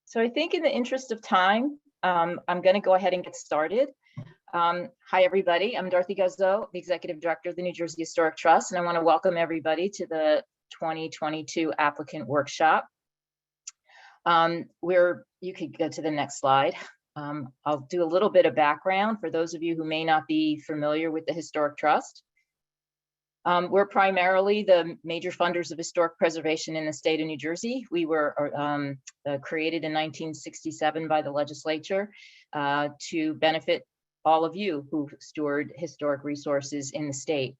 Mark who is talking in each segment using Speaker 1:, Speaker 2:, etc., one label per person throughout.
Speaker 1: So I think in the interest of time, I'm going to go ahead and get started. Hi, everybody. I'm Dorothy Guzzo, the Executive Director of the New Jersey Historic Trust, and I want to welcome everybody to the 2022 Applicant Workshop. You could go to the next slide. I'll do a little bit of background for those of you who may not be familiar with the Historic Trust. We're primarily the major funders of historic preservation in the state of New Jersey. We were created in 1967 by the legislature to benefit all of you who steward historic resources in the state.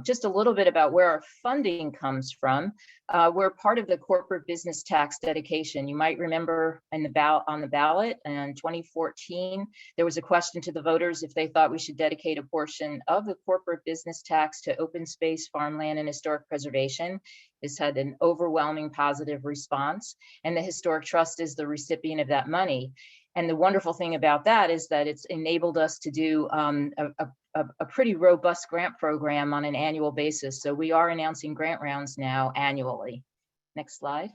Speaker 1: Just a little bit about where our funding comes from. We're part of the corporate business tax dedication. You might remember on the ballot in 2014, there was a question to the voters if they thought we should dedicate a portion of the corporate business tax to open space, farmland, and historic preservation. This had an overwhelming positive response, and the Historic Trust is the recipient of that money. And the wonderful thing about that is that it's enabled us to do a pretty robust grant program on an annual basis. So we are announcing grant rounds now annually. Next slide.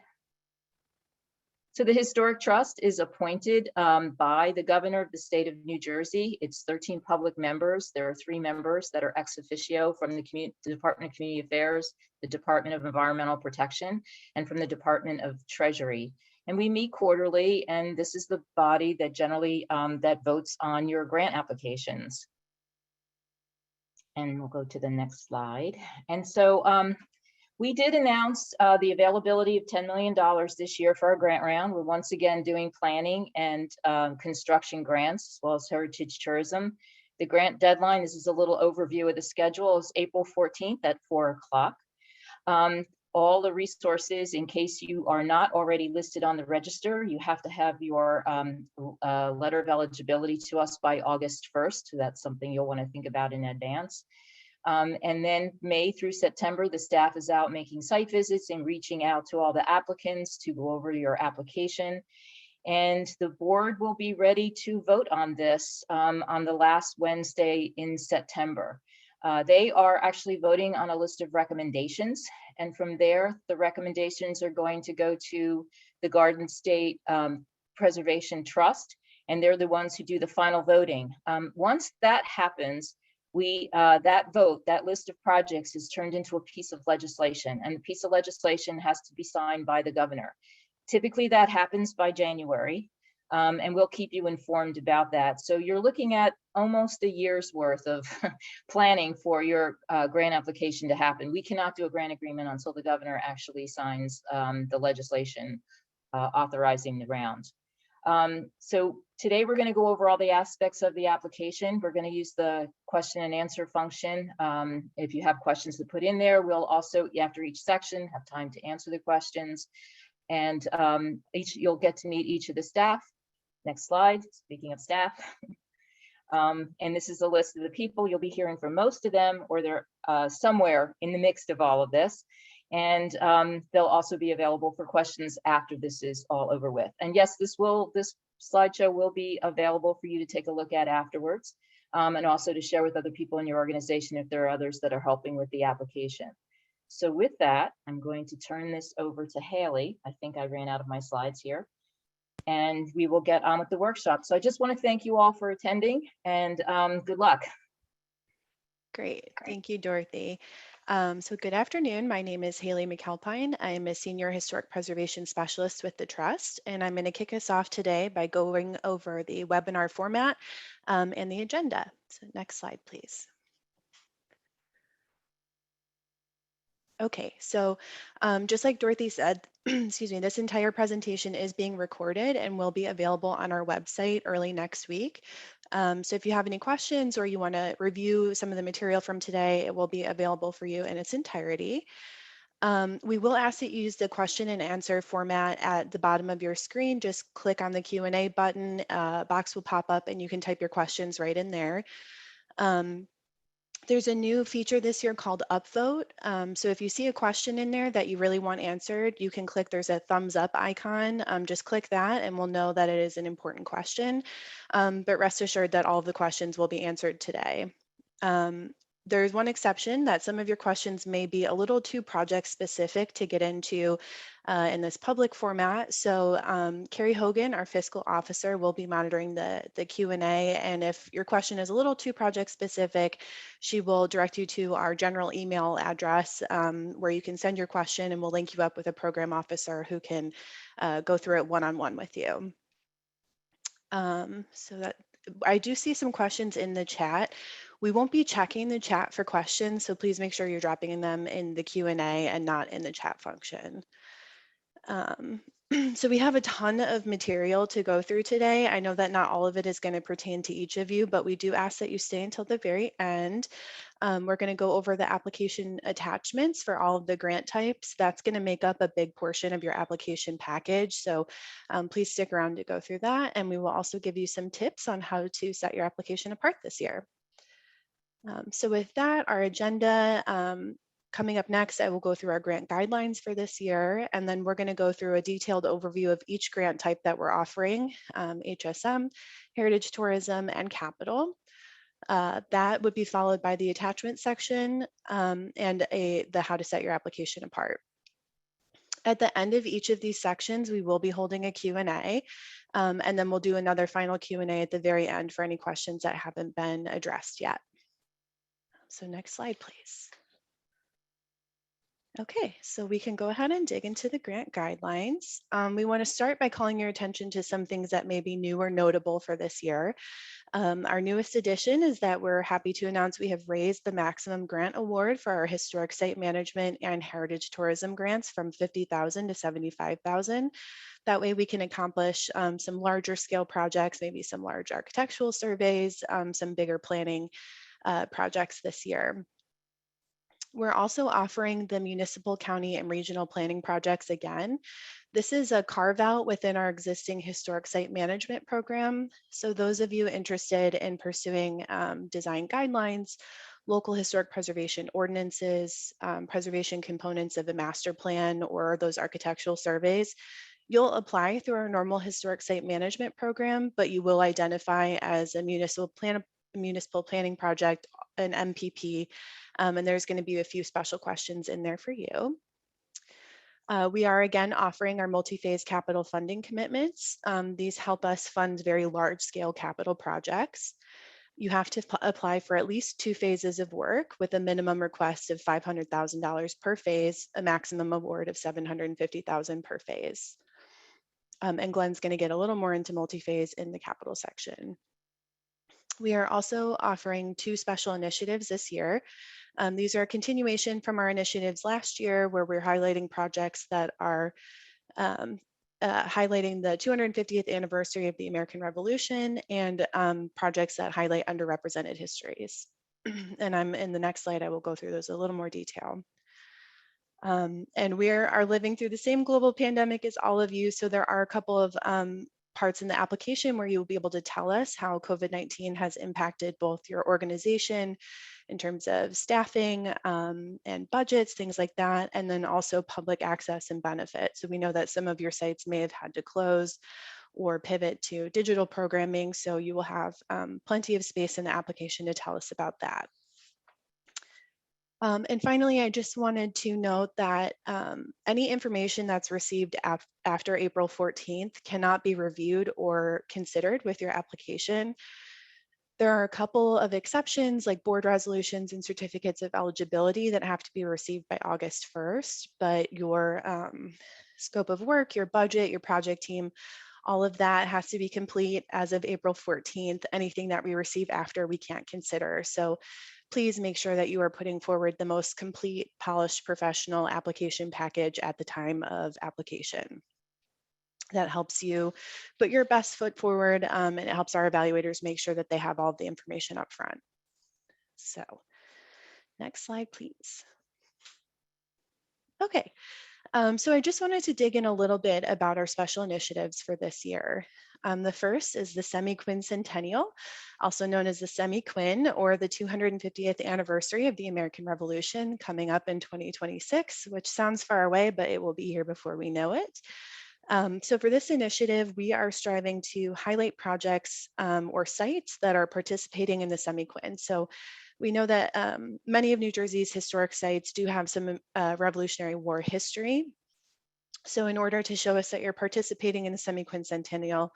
Speaker 1: So the Historic Trust is appointed by the governor of the state of New Jersey. It's 13 public members. There are 3 members that are ex officio from the Department of Community Affairs, the Department of Environmental Protection, and from the Department of Treasury. And we meet quarterly, and this is the body that generally that votes on your grant applications. And we'll go to the next slide. And so we did announce the availability of $10 million this year for our grant round. We're once again doing planning and construction grants, as well as heritage tourism. The grant deadline, this is a little overview of the schedule, is April 14th at 4 o'clock. All the resources, in case you are not already listed on the register, you have to have your letter of eligibility to us by August 1st. So that's something you'll want to think about in advance. And then May through September, the staff is out making site visits and reaching out to all the applicants to go over your application. And the board will be ready to vote on this on the last Wednesday in September. They are actually voting on a list of recommendations. And from there, the recommendations are going to go to the Garden State Preservation Trust, and they're the ones who do the final voting. Once that happens, that list of projects is turned into a piece of legislation, and the piece of legislation has to be signed by the governor. Typically that happens by January, and we'll keep you informed about that. So you're looking at almost a year's worth of planning for your grant application to happen. We cannot do a grant agreement until the governor actually signs the legislation authorizing the round. So today we're going to go over all the aspects of the application. We're going to use the question and answer function. If you have questions to put in there, we'll also, after each section, have time to answer the questions. And you'll get to meet each of the staff. Next slide, speaking of staff. And this is a list of the people. You'll be hearing from most of them, or they're somewhere in the mix of all of this. And they'll also be available for questions after this is all over with. And yes, this slideshow will be available for you to take a look at afterwards, and also to share with other people in your organization if there are others that are helping with the application. So with that, I'm going to turn this over to Haley. I think I ran out of my slides here. And we will get on with the workshop. So I just want to thank you all for attending, and good luck.
Speaker 2: Great. Thank you, Dorothy. So good afternoon. My name is Haley McAlpine. I'm a Senior Historic Preservation Specialist with the Trust, and I'm going to kick us off today by going over the webinar format and the agenda. So next slide, please. Okay, so just like Dorothy said, excuse me, this entire presentation is being recorded and will be available on our website early next week. So if you have any questions or you want to review some of the material from today, it will be available for you in its entirety. We will ask that you use the question and answer format at the bottom of your screen. Just click on the Q&A button, a box will pop up and you can type your questions right in there. There's a new feature this year called Upvote. So if you see a question in there that you really want answered, you can click, there's a thumbs up icon. Just click that and we'll know that it is an important question. But rest assured that all of the questions will be answered today. There's one exception, that some of your questions may be a little too project specific to get into in this public format. So Carrie Hogan, our fiscal officer, will be monitoring the Q&A. And if your question is a little too project specific, she will direct you to our general email address where you can send your question, and we'll link you up with a program officer who can go through it one-on-one with you. So that I do see some questions in the chat. We won't be checking the chat for questions, so please make sure you're dropping them in the Q&A and not in the chat function. So we have a ton of material to go through today. I know that not all of it is going to pertain to each of you, but we do ask that you stay until the very end. We're going to go over the application attachments for all of the grant types. That's going to make up a big portion of your application package. So please stick around to go through that. And we will also give you some tips on how to set your application apart this year. So with that, our agenda, coming up next, I will go through our grant guidelines for this year, and then we're going to go through a detailed overview of each grant type that we're offering, HSM, Heritage Tourism, and Capital. That would be followed by the attachment section and the how to set your application apart. At the end of each of these sections, we will be holding a Q&A, and then we'll do another final Q&A at the very end for any questions that haven't been addressed yet. So next slide, please. Okay, so we can go ahead and dig into the grant guidelines. We want to start by calling your attention to some things that may be new or notable for this year. Our newest addition is that we're happy to announce we have raised the maximum grant award for our historic site management and heritage tourism grants from $50,000 to $75,000. That way we can accomplish some larger scale projects, maybe some large architectural surveys, some bigger planning projects this year. We're also offering the municipal, county, and regional planning projects again. This is a carve out within our existing historic site management program. So those of you interested in pursuing design guidelines, local historic preservation ordinances, preservation components of a master plan, or those architectural surveys, you'll apply through our normal historic site management program, but you will identify as a municipal planning project, an MPP, and there's going to be a few special questions in there for you. We are again offering our multi-phase capital funding commitments. These help us fund very large-scale capital projects. You have to apply for at least 2 phases of work with a minimum request of $500,000 per phase, a maximum award of $750,000 per phase. And Glenn's going to get a little more into multi-phase in the capital section. We are also offering 2 special initiatives this year. These are a continuation from our initiatives last year, where we're highlighting projects that are highlighting the 250th anniversary of the American Revolution, and projects that highlight underrepresented histories. And in the next slide, I will go through those in a little more detail. And we are living through the same global pandemic as all of you, so there are a couple of parts in the application where you will be able to tell us how COVID-19 has impacted both your organization in terms of staffing and budgets, things like that, and then also public access and benefits. So we know that some of your sites may have had to close or pivot to digital programming, so you will have plenty of space in the application to tell us about that. And finally, I just wanted to note that any information that's received after April 14th cannot be reviewed or considered with your application. There are a couple of exceptions, like board resolutions and certificates of eligibility, that have to be received by August 1st, but your scope of work, your budget, your project team, all of that has to be complete as of April 14th. Anything that we receive after, we can't consider. So please make sure that you are putting forward the most complete, polished, professional application package at the time of application. That helps you put your best foot forward, and it helps our evaluators make sure that they have all the information up front. So next slide, please. Okay, so I just wanted to dig in a little bit about our special initiatives for this year. The first is the semi-quincentennial, also known as the semi-quin, or the 250th anniversary of the American Revolution, coming up in 2026, which sounds far away, but it will be here before we know it. So for this initiative, we are striving to highlight projects or sites that are participating in the semi-quin. So we know that many of New Jersey's historic sites do have some Revolutionary War history. So in order to show us that you're participating in the semi-quincentennial,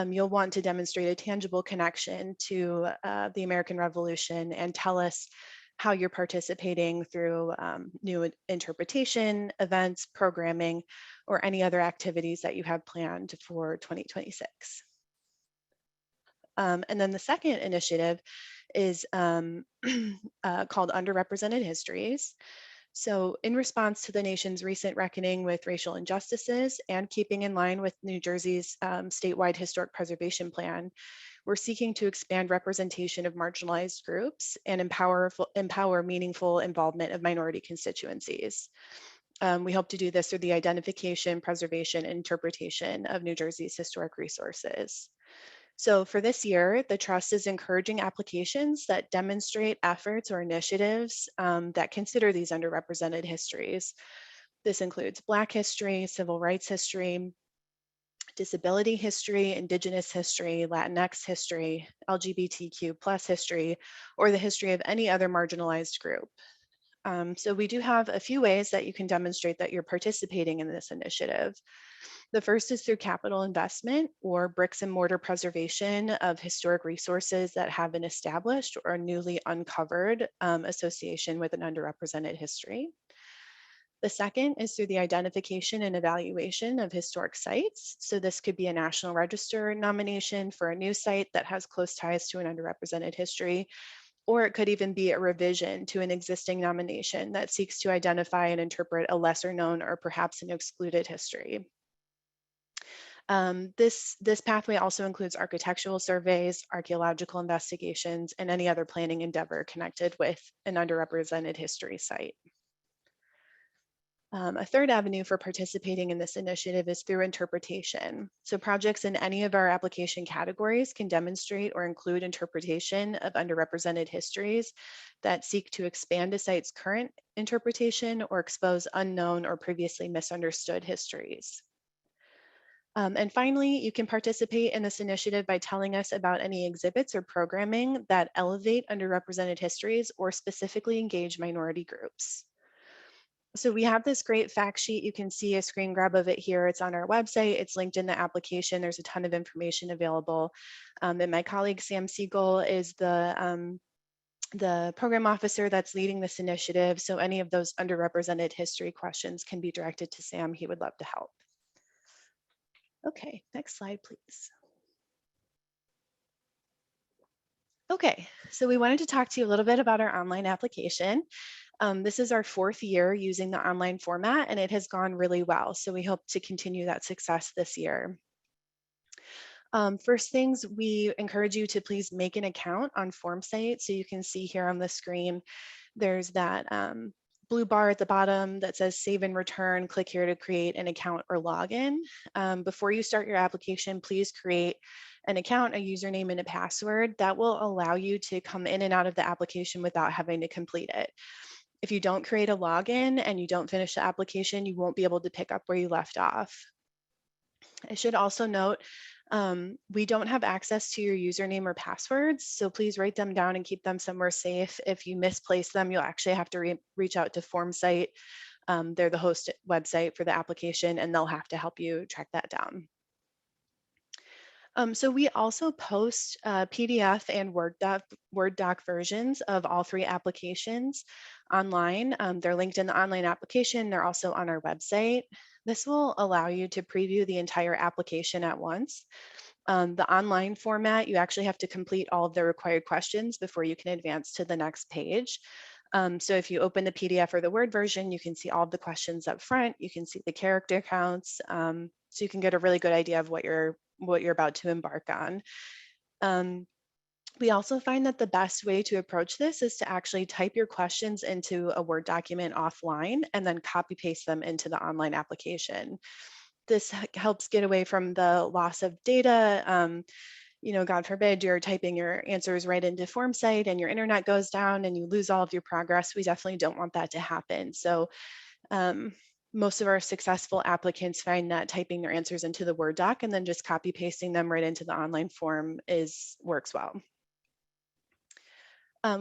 Speaker 2: you'll want to demonstrate a tangible connection to the American Revolution and tell us how you're participating through new interpretation, events, programming, or any other activities that you have planned for 2026. And then the second initiative is called Underrepresented Histories. So in response to the nation's recent reckoning with racial injustices and keeping in line with New Jersey's statewide historic preservation plan, we're seeking to expand representation of marginalized groups and empower meaningful involvement of minority constituencies. We hope to do this through the identification, preservation, and interpretation of New Jersey's historic resources. So for this year, the Trust is encouraging applications that demonstrate efforts or initiatives that consider these underrepresented histories. This includes Black history, civil rights history, disability history, Indigenous history, Latinx history, LGBTQ plus history, or the history of any other marginalized group. So we do have a few ways that you can demonstrate that you're participating in this initiative. The first is through capital investment or bricks and mortar preservation of historic resources that have been established or newly uncovered association with an underrepresented history. The second is through the identification and evaluation of historic sites. So this could be a National Register nomination for a new site that has close ties to an underrepresented history, or it could even be a revision to an existing nomination that seeks to identify and interpret a lesser known or perhaps an excluded history. This pathway also includes architectural surveys, archaeological investigations, and any other planning endeavor connected with an underrepresented history site. A third avenue for participating in this initiative is through interpretation. So projects in any of our application categories can demonstrate or include interpretation of underrepresented histories that seek to expand a site's current interpretation or expose unknown or previously misunderstood histories. And finally, you can participate in this initiative by telling us about any exhibits or programming that elevate underrepresented histories or specifically engage minority groups. So we have this great fact sheet. You can see a screen grab of it here. It's on our website. It's linked in the application. There's a ton of information available. And my colleague, Sam Siegel, is the program officer that's leading this initiative. So any of those underrepresented history questions can be directed to Sam. He would love to help. Okay, next slide, please. Okay, so we wanted to talk to you a little bit about our online application. This is our 4th year using the online format, and it has gone really well. So we hope to continue that success this year. First things, we encourage you to please make an account on FormSite. So you can see here on the screen, there's that blue bar at the bottom that says save and return. Click here to create an account or login. Before you start your application, please create an account, a username, and a password that will allow you to come in and out of the application without having to complete it. If you don't create a login and you don't finish the application, you won't be able to pick up where you left off. I should also note, we don't have access to your username or passwords, so please write them down and keep them somewhere safe. If you misplace them, you'll actually have to reach out to FormSite. They're the host website for the application, and they'll have to help you track that down. So we also post PDF and Word doc versions of all 3 applications online. They're linked in the online application. They're also on our website. This will allow you to preview the entire application at once. The online format, you actually have to complete all of the required questions before you can advance to the next page. So if you open the PDF or the Word version, you can see all of the questions up front. You can see the character counts. So you can get a really good idea of what you're about to embark on. We also find that the best way to approach this is to actually type your questions into a Word document offline and then copy paste them into the online application. This helps get away from the loss of data. You know, God forbid you're typing your answers right into FormSite and your internet goes down and you lose all of your progress. We definitely don't want that to happen. So most of our successful applicants find that typing their answers into the Word doc and then just copy pasting them right into the online form works well.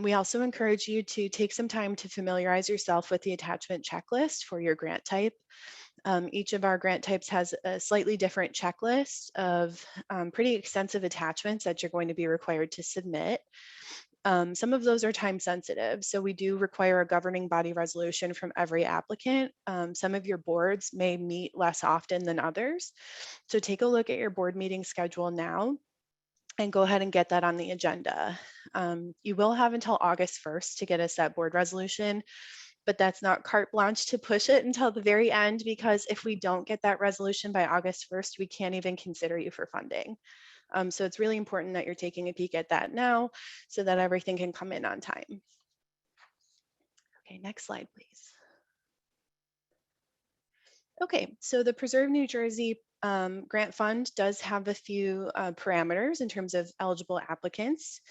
Speaker 2: We also encourage you to take some time to familiarize yourself with the attachment checklist for your grant type. Each of our grant types has a slightly different checklist of pretty extensive attachments that you're going to be required to submit. Some of those are time sensitive, so we do require a governing body resolution from every applicant. Some of your boards may meet less often than others, so take a look at your board meeting schedule now and go ahead and get that on the agenda. You will have until August 1st to get us that board resolution, but that's not carte blanche to push it until the very end, because if we don't get that resolution by August 1st, we can't even consider you for funding. So it's really important that you're taking a peek at that now so that everything can come in on time. Okay, next slide, please. Okay, so the Preserve New Jersey Grant Fund does have a few parameters in terms of eligible applicants.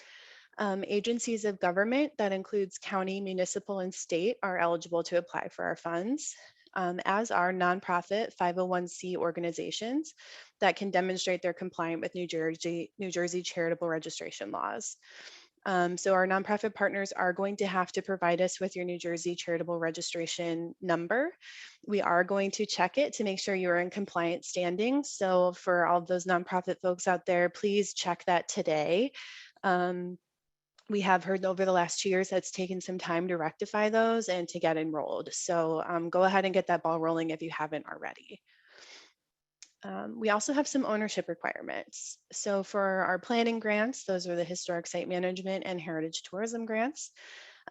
Speaker 2: Agencies of government, that includes county, municipal, and state, are eligible to apply for our funds, as are nonprofit 501c organizations that can demonstrate they're compliant with New Jersey charitable registration laws. So our nonprofit partners are going to have to provide us with your New Jersey charitable registration number. We are going to check it to make sure you're in compliant standing. So for all of those nonprofit folks out there, please check that today. We have heard over the last 2 years that's taken some time to rectify those and to get enrolled. So go ahead and get that ball rolling if you haven't already. We also have some ownership requirements. So for our planning grants, those are the historic site management and heritage tourism grants.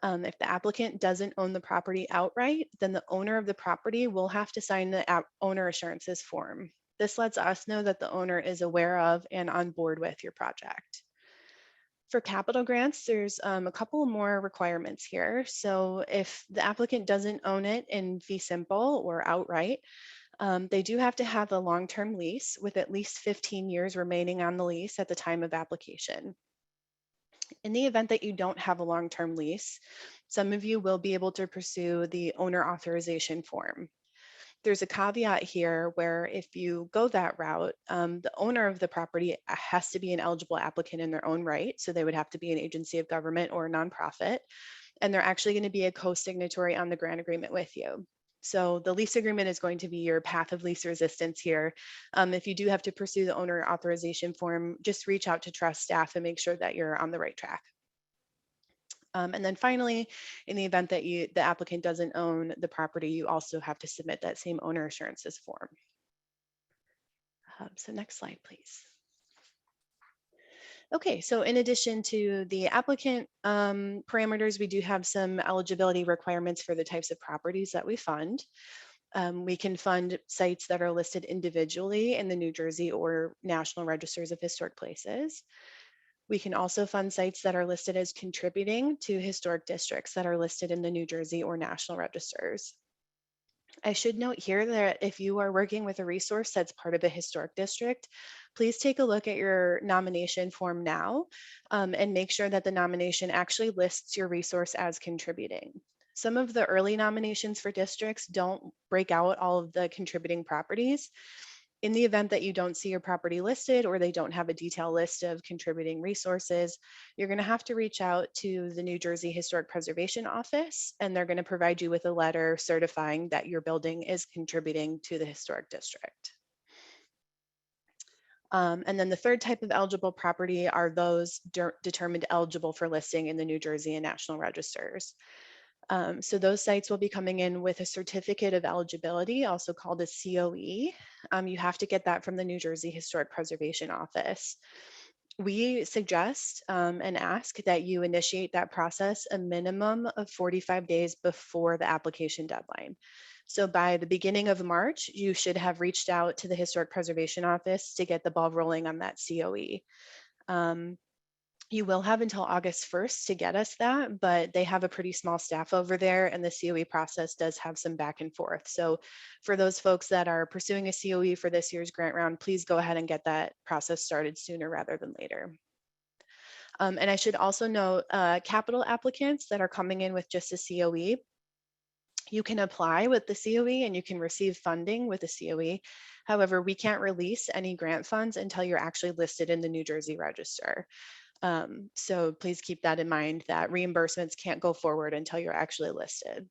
Speaker 2: If the applicant doesn't own the property outright, then the owner of the property will have to sign the owner assurances form. This lets us know that the owner is aware of and on board with your project. For capital grants, there's a couple more requirements here. So if the applicant doesn't own it in fee simple or outright, they do have to have a long-term lease with at least 15 years remaining on the lease at the time of application. In the event that you don't have a long-term lease, some of you will be able to pursue the owner authorization form. There's a caveat here where if you go that route, the owner of the property has to be an eligible applicant in their own right. So they would have to be an agency of government or a nonprofit, and they're actually going to be a co-signatory on the grant agreement with you. So the lease agreement is going to be your path of least resistance here. If you do have to pursue the owner authorization form, just reach out to trust staff and make sure that you're on the right track. And then finally, in the event that the applicant doesn't own the property, you also have to submit that same owner assurances form. So next slide, please. Okay, so in addition to the applicant parameters, we do have some eligibility requirements for the types of properties that we fund. We can fund sites that are listed individually in the New Jersey or National Registers of Historic Places. We can also fund sites that are listed as contributing to historic districts that are listed in the New Jersey or national registers. I should note here that if you are working with a resource that's part of a historic district, please take a look at your nomination form now and make sure that the nomination actually lists your resource as contributing. Some of the early nominations for districts don't break out all of the contributing properties. In the event that you don't see your property listed or they don't have a detailed list of contributing resources, you're going to have to reach out to the New Jersey Historic Preservation Office, and they're going to provide you with a letter certifying that your building is contributing to the historic district. And then the third type of eligible property are those determined eligible for listing in the New Jersey and National Registers. So those sites will be coming in with a certificate of eligibility, also called a COE. You have to get that from the New Jersey Historic Preservation Office. We suggest and ask that you initiate that process a minimum of 45 days before the application deadline. So by the beginning of March, you should have reached out to the Historic Preservation Office to get the ball rolling on that COE. You will have until August 1st to get us that, but they have a pretty small staff over there, and the COE process does have some back and forth. So for those folks that are pursuing a COE for this year's grant round, please go ahead and get that process started sooner rather than later. And I should also note capital applicants that are coming in with just a COE, you can apply with the COE and you can receive funding with the COE. However, we can't release any grant funds until you're actually listed in the New Jersey Register. So please keep that in mind, that reimbursements can't go forward until you're actually listed.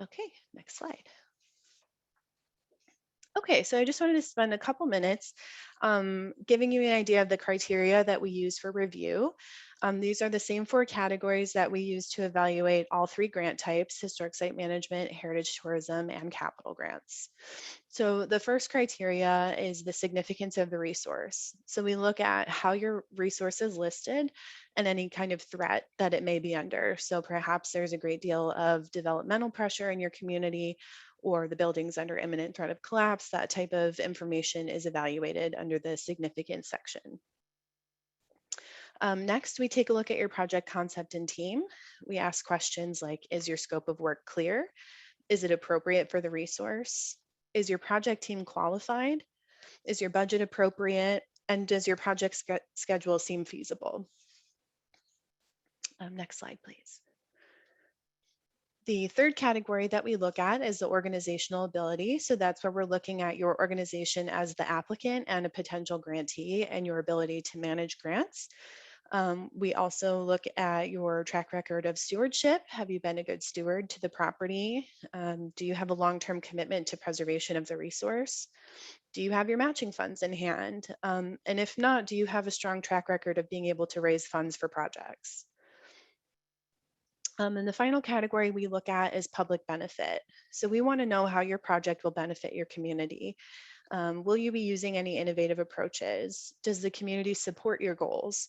Speaker 2: Okay, next slide. Okay, so I just wanted to spend a couple minutes giving you an idea of the criteria that we use for review. These are the same four categories that we use to evaluate all three grant types: historic site management, heritage tourism, and capital grants. So the first criteria is the significance of the resource. So we look at how your resource is listed and any kind of threat that it may be under. So perhaps there's a great deal of developmental pressure in your community, or the building's under imminent threat of collapse. That type of information is evaluated under the significance section. Next, we take a look at your project concept and team. We ask questions like, is your scope of work clear? Is it appropriate for the resource? Is your project team qualified? Is your budget appropriate? And does your project schedule seem feasible? Next slide, please. The third category that we look at is the organizational ability. So that's where we're looking at your organization as the applicant and a potential grantee and your ability to manage grants. We also look at your track record of stewardship. Have you been a good steward to the property? Do you have a long-term commitment to preservation of the resource? Do you have your matching funds in hand? And if not, do you have a strong track record of being able to raise funds for projects? And the final category we look at is public benefit. So we want to know how your project will benefit your community. Will you be using any innovative approaches? Does the community support your goals?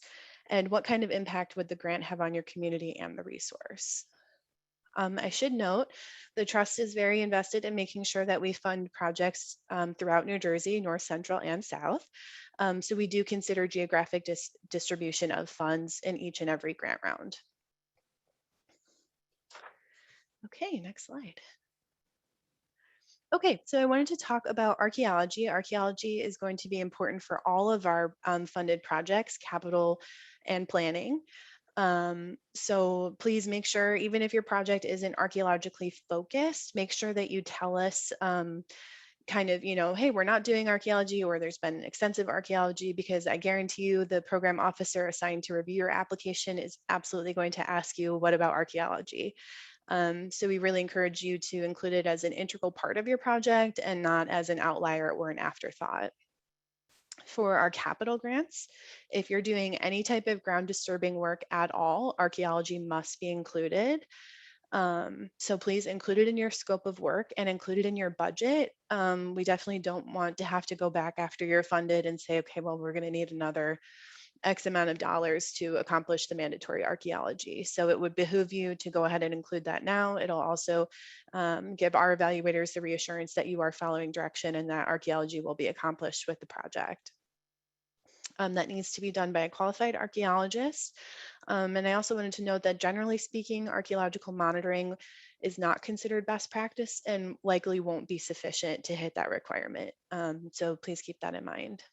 Speaker 2: And what kind of impact would the grant have on your community and the resource? I should note, the trust is very invested in making sure that we fund projects throughout New Jersey, North Central and South. So we do consider geographic distribution of funds in each and every grant round. Okay, next slide. Okay, so I wanted to talk about archaeology. Archaeology is going to be important for all of our funded projects, capital and planning. So please make sure, even if your project isn't archaeologically focused, make sure that you tell us kind of, hey, we're not doing archaeology, or there's been extensive archaeology, because I guarantee you the program officer assigned to review your application is absolutely going to ask you, what about archaeology? So we really encourage you to include it as an integral part of your project and not as an outlier or an afterthought. For our capital grants, if you're doing any type of ground disturbing work at all, archaeology must be included. So please include it in your scope of work and include it in your budget. We definitely don't want to have to go back after you're funded and say, okay, well, we're going to need another X amount of dollars to accomplish the mandatory archaeology. So it would behoove you to go ahead and include that now. It'll also give our evaluators the reassurance that you are following direction and that archaeology will be accomplished with the project. That needs to be done by a qualified archaeologist. And I also wanted to note that, generally speaking, archaeological monitoring is not considered best practice and likely won't be sufficient to hit that requirement. So please keep that in mind.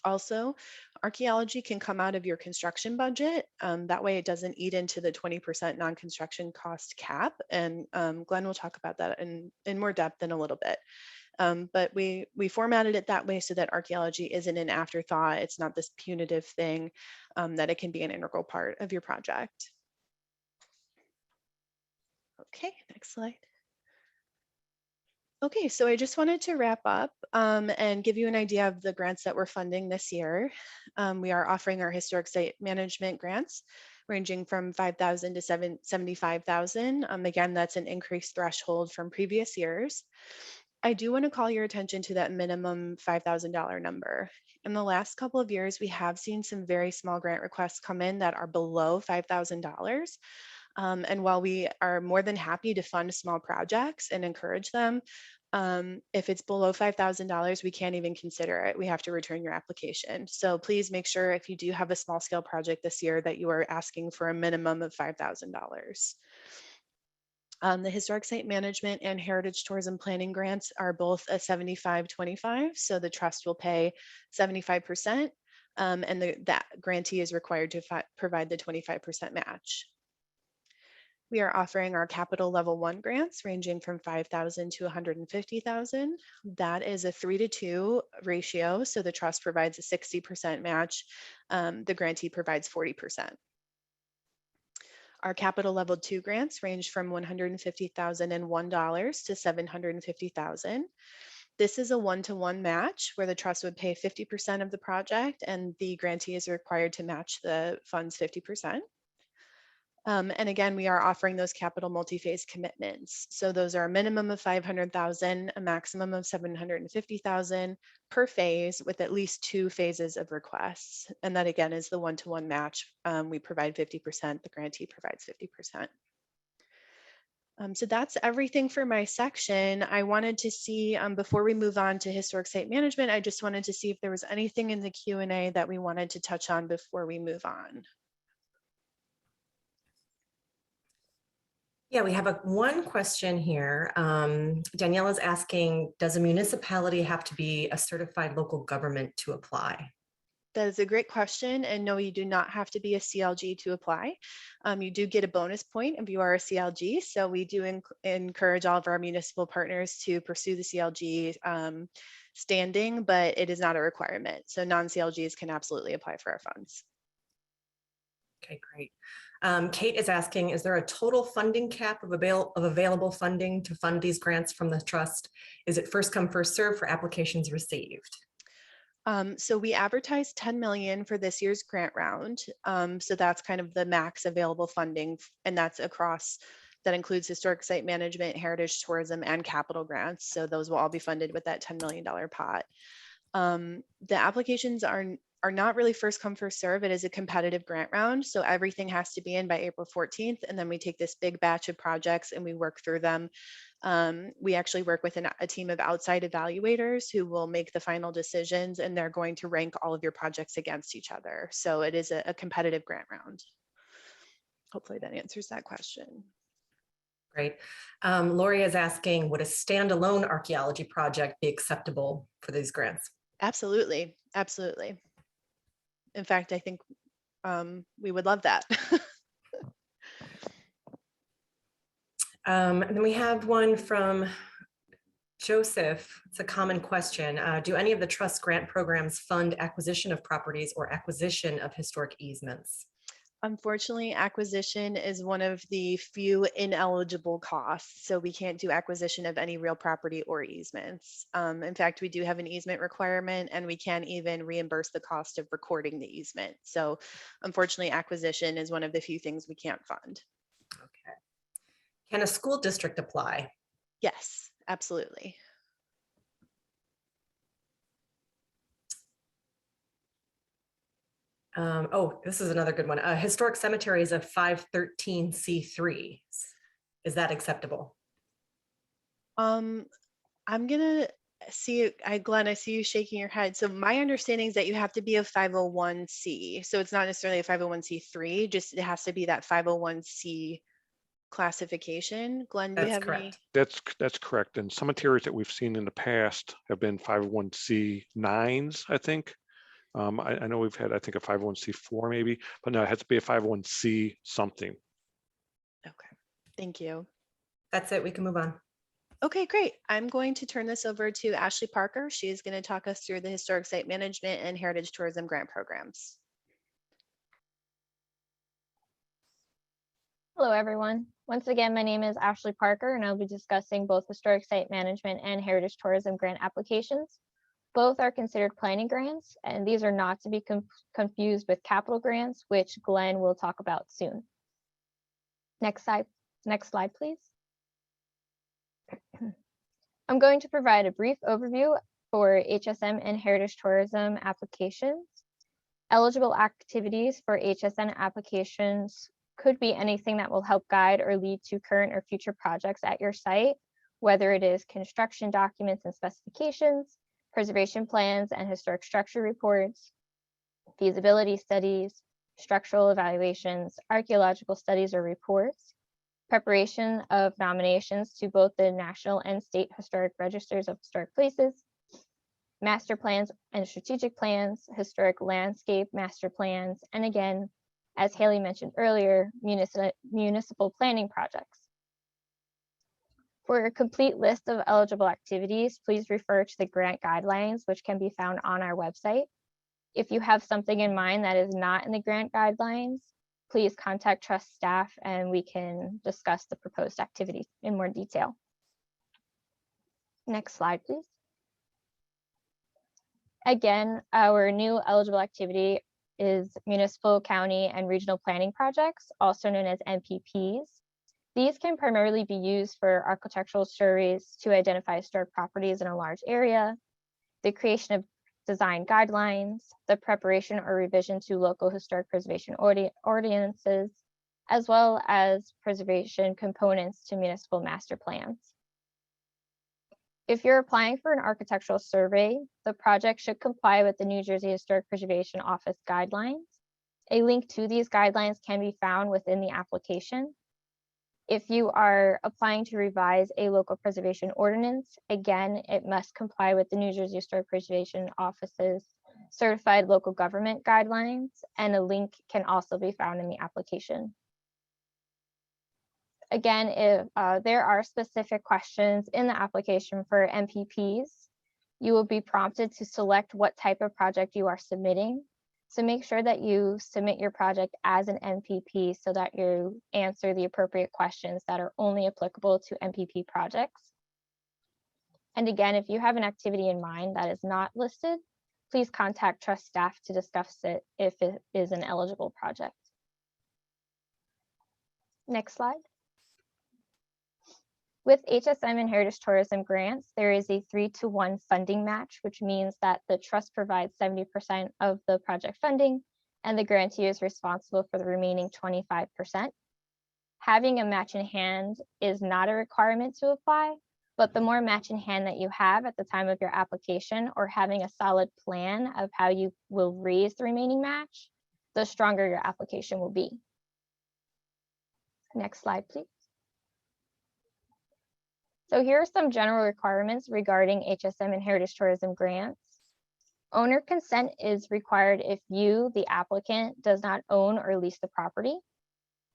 Speaker 2: Also, archaeology can come out of your construction budget. That way it doesn't eat into the 20% non-construction cost cap. And Glenn will talk about that in more depth in a little bit. But we formatted it that way so that archaeology isn't an afterthought. It's not this punitive thing, that it can be an integral part of your project. Okay, next slide. Okay, so I just wanted to wrap up and give you an idea of the grants that we're funding this year. We are offering our historic site management grants ranging from $5,000 to $75,000. Again, that's an increased threshold from previous years. I do want to call your attention to that minimum $5,000 number. In the last couple of years, we have seen some very small grant requests come in that are below $5,000. And while we are more than happy to fund small projects and encourage them, if it's below $5,000, we can't even consider it. We have to return your application. So please make sure, if you do have a small scale project this year, that you are asking for a minimum of $5,000. The historic site management and heritage tourism planning grants are both a 75-25. So the trust will pay 75%, and that grantee is required to provide the 25% match. We are offering our capital level 1 grants ranging from $5,000 to $150,000. That is a 3-to-2 ratio. So the trust provides a 60% match. The grantee provides 40%. Our capital level 2 grants range from $150,001 to $750,000. This is a one-to-one match where the trust would pay 50% of the project and the grantee is required to match the funds 50%. And again, we are offering those capital multi-phase commitments. So those are a minimum of 500,000, a maximum of 750,000 per phase with at least 2 phases of requests. And that again is the one-to-one match. We provide 50%, the grantee provides 50%. So that's everything for my section. I wanted to see, before we move on to historic site management, I just wanted to see if there was anything in the Q&A that we wanted to touch on before we move on.
Speaker 3: Yeah, we have one question here. Danielle is asking, does a municipality have to be a certified local government to apply?
Speaker 2: That is a great question. And no, you do not have to be a CLG to apply. You do get a bonus point if you are a CLG. So we do encourage all of our municipal partners to pursue the CLG standing, but it is not a requirement. So non-CLGs can absolutely apply for our funds.
Speaker 3: Okay, great. Kate is asking, is there a total funding cap of available funding to fund these grants from the trust? Is it first come, first serve for applications received?
Speaker 2: So we advertised 10 million for this year's grant round. So that's kind of the max available funding, and that's across, that includes historic site management, heritage tourism, and capital grants. So those will all be funded with that $10 million pot. The applications are not really first come, first serve. It is a competitive grant round. So everything has to be in by April 14th. And then we take this big batch of projects and we work through them. We actually work with a team of outside evaluators who will make the final decisions, and they're going to rank all of your projects against each other. So it is a competitive grant round. Hopefully that answers that question.
Speaker 3: Great. Lori is asking, would a standalone archaeology project be acceptable for these grants?
Speaker 2: Absolutely. Absolutely. In fact, I think we would love that.
Speaker 3: And then we have one from Joseph. It's a common question. Do any of the trust grant programs fund acquisition of properties or acquisition of historic easements?
Speaker 2: Unfortunately, acquisition is one of the few ineligible costs. So we can't do acquisition of any real property or easements. In fact, we do have an easement requirement, and we can even reimburse the cost of recording the easement. So unfortunately, acquisition is one of the few things we can't fund.
Speaker 3: Okay. Can a school district apply?
Speaker 2: Yes, absolutely.
Speaker 3: Oh, this is another good one. Historic cemeteries of 513c3. Is that acceptable?
Speaker 2: I'm gonna see, Glenn, I see you shaking your head. So my understanding is that you have to be a 501c. So it's not necessarily a 501c3, just it has to be that 501c classification. Glenn, do you
Speaker 3: That's
Speaker 2: have
Speaker 3: correct.
Speaker 2: any?
Speaker 4: That's correct. And cemeteries that we've seen in the past have been 501c9s, I think. I know we've had, I think, a 501c4 maybe, but no, it has to be a 501c something.
Speaker 2: Okay, thank you.
Speaker 3: That's it. We can move on.
Speaker 2: Okay, great. I'm going to turn this over to Ashley Parker. She is going to talk us through the historic site management and heritage tourism grant programs.
Speaker 5: Hello, everyone. Once again, my name is Ashley Parker, and I'll be discussing both historic site management and heritage tourism grant applications. Both are considered planning grants, and these are not to be confused with capital grants, which Glenn will talk about soon. Next slide, please. I'm going to provide a brief overview for HSM and heritage tourism applications. Eligible activities for HSN applications could be anything that will help guide or lead to current or future projects at your site, whether it is construction documents and specifications, preservation plans and historic structure reports, feasibility studies, structural evaluations, archaeological studies or reports, preparation of nominations to both the national and state historic registers of historic places, master plans and strategic plans, historic landscape master plans, and again, as Haley mentioned earlier, municipal planning projects. For a complete list of eligible activities, please refer to the grant guidelines, which can be found on our website. If you have something in mind that is not in the grant guidelines, please contact trust staff and we can discuss the proposed activity in more detail. Next slide, please. Again, our new eligible activity is municipal, county, and regional planning projects, also known as MPPs. These can primarily be used for architectural surveys to identify historic properties in a large area, the creation of design guidelines, the preparation or revision to local historic preservation ordinances, as well as preservation components to municipal master plans. If you're applying for an architectural survey, the project should comply with the New Jersey Historic Preservation Office guidelines. A link to these guidelines can be found within the application. If you are applying to revise a local preservation ordinance, again, it must comply with the New Jersey Historic Preservation Office's certified local government guidelines, and a link can also be found in the application. Again, if there are specific questions in the application for MPPs, you will be prompted to select what type of project you are submitting. So make sure that you submit your project as an MPP so that you answer the appropriate questions that are only applicable to MPP projects. And again, if you have an activity in mind that is not listed, please contact trust staff to discuss it if it is an eligible project. Next slide. With HSM and Heritage Tourism grants, there is a 3-to-1 funding match, which means that the trust provides 70% of the project funding and the grantee is responsible for the remaining 25%. Having a match in hand is not a requirement to apply, but the more match in hand that you have at the time of your application, or having a solid plan of how you will raise the remaining match, the stronger your application will be. Next slide, please. So here are some general requirements regarding HSM and Heritage Tourism grants. Owner consent is required if you, the applicant, does not own or lease the property.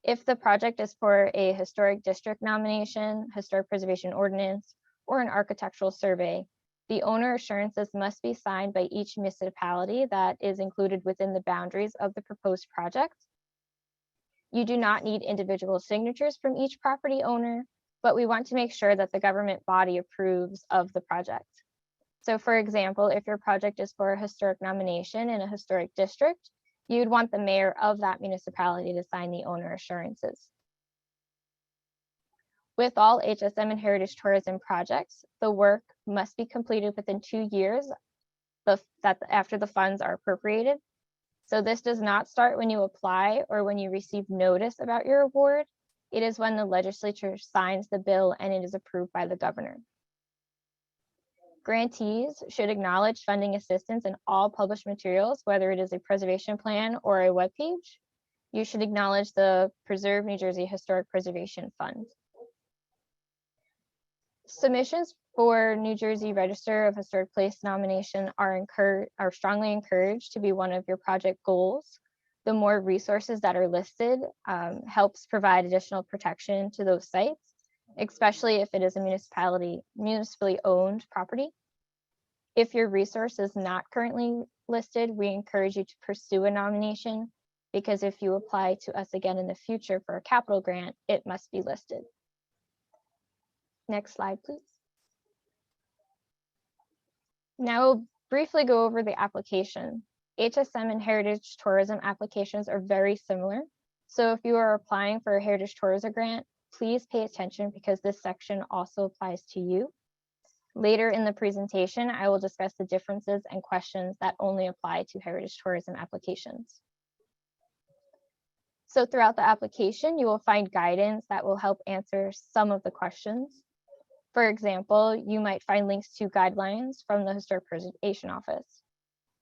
Speaker 5: If the project is for a historic district nomination, historic preservation ordinance, or an architectural survey, the owner assurances must be signed by each municipality that is included within the boundaries of the proposed project. You do not need individual signatures from each property owner, but we want to make sure that the government body approves of the project. So for example, if your project is for a historic nomination in a historic district, you'd want the mayor of that municipality to sign the owner assurances. With all HSM and Heritage Tourism projects, the work must be completed within 2 years after the funds are appropriated. So this does not start when you apply or when you receive notice about your award. It is when the legislature signs the bill and it is approved by the governor. Grantees should acknowledge funding assistance in all published materials, whether it is a preservation plan or a webpage. You should acknowledge the Preserve New Jersey Historic Preservation Fund. Submissions for New Jersey Register of Historic Place nomination are strongly encouraged to be one of your project goals. The more resources that are listed helps provide additional protection to those sites, especially if it is a municipally owned property. If your resource is not currently listed, we encourage you to pursue a nomination, because if you apply to us again in the future for a capital grant, it must be listed. Next slide, please. Now we'll briefly go over the application. HSM and Heritage Tourism applications are very similar. So if you are applying for a Heritage Tourism grant, please pay attention because this section also applies to you. Later in the presentation, I will discuss the differences and questions that only apply to Heritage Tourism applications. So throughout the application, you will find guidance that will help answer some of the questions. For example, you might find links to guidelines from the Historic Preservation Office.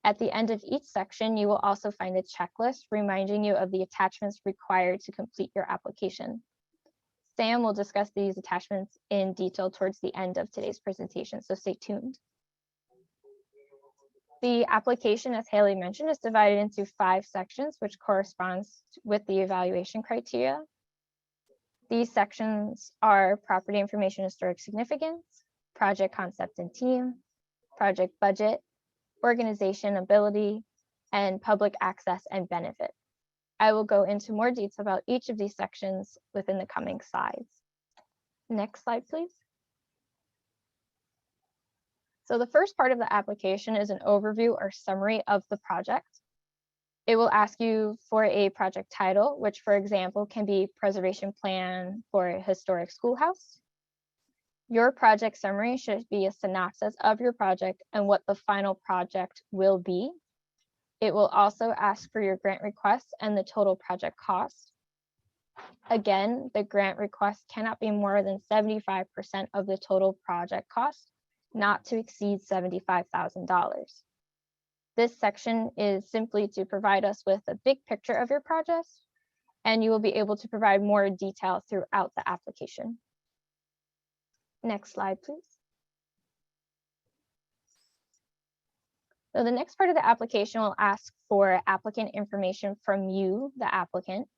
Speaker 5: At the end of each section, you will also find a checklist reminding you of the attachments required to complete your application. Sam will discuss these attachments in detail towards the end of today's presentation, so stay tuned. The application, as Haley mentioned, is divided into 5 sections, which corresponds with the evaluation criteria. These sections are property information, historic significance, project concept and team, project budget, organization ability, and public access and benefit. I will go into more detail about each of these sections within the coming slides. Next slide, please. So the first part of the application is an overview or summary of the project. It will ask you for a project title, which for example can be preservation plan for a historic schoolhouse. Your project summary should be a synopsis of your project and what the final project will be. It will also ask for your grant request and the total project cost. Again, the grant request cannot be more than 75% of the total project cost, not to exceed $75,000. This section is simply to provide us with a big picture of your project, and you will be able to provide more detail throughout the application. Next slide, please. So the next part of the application will ask for applicant information from you, the applicant.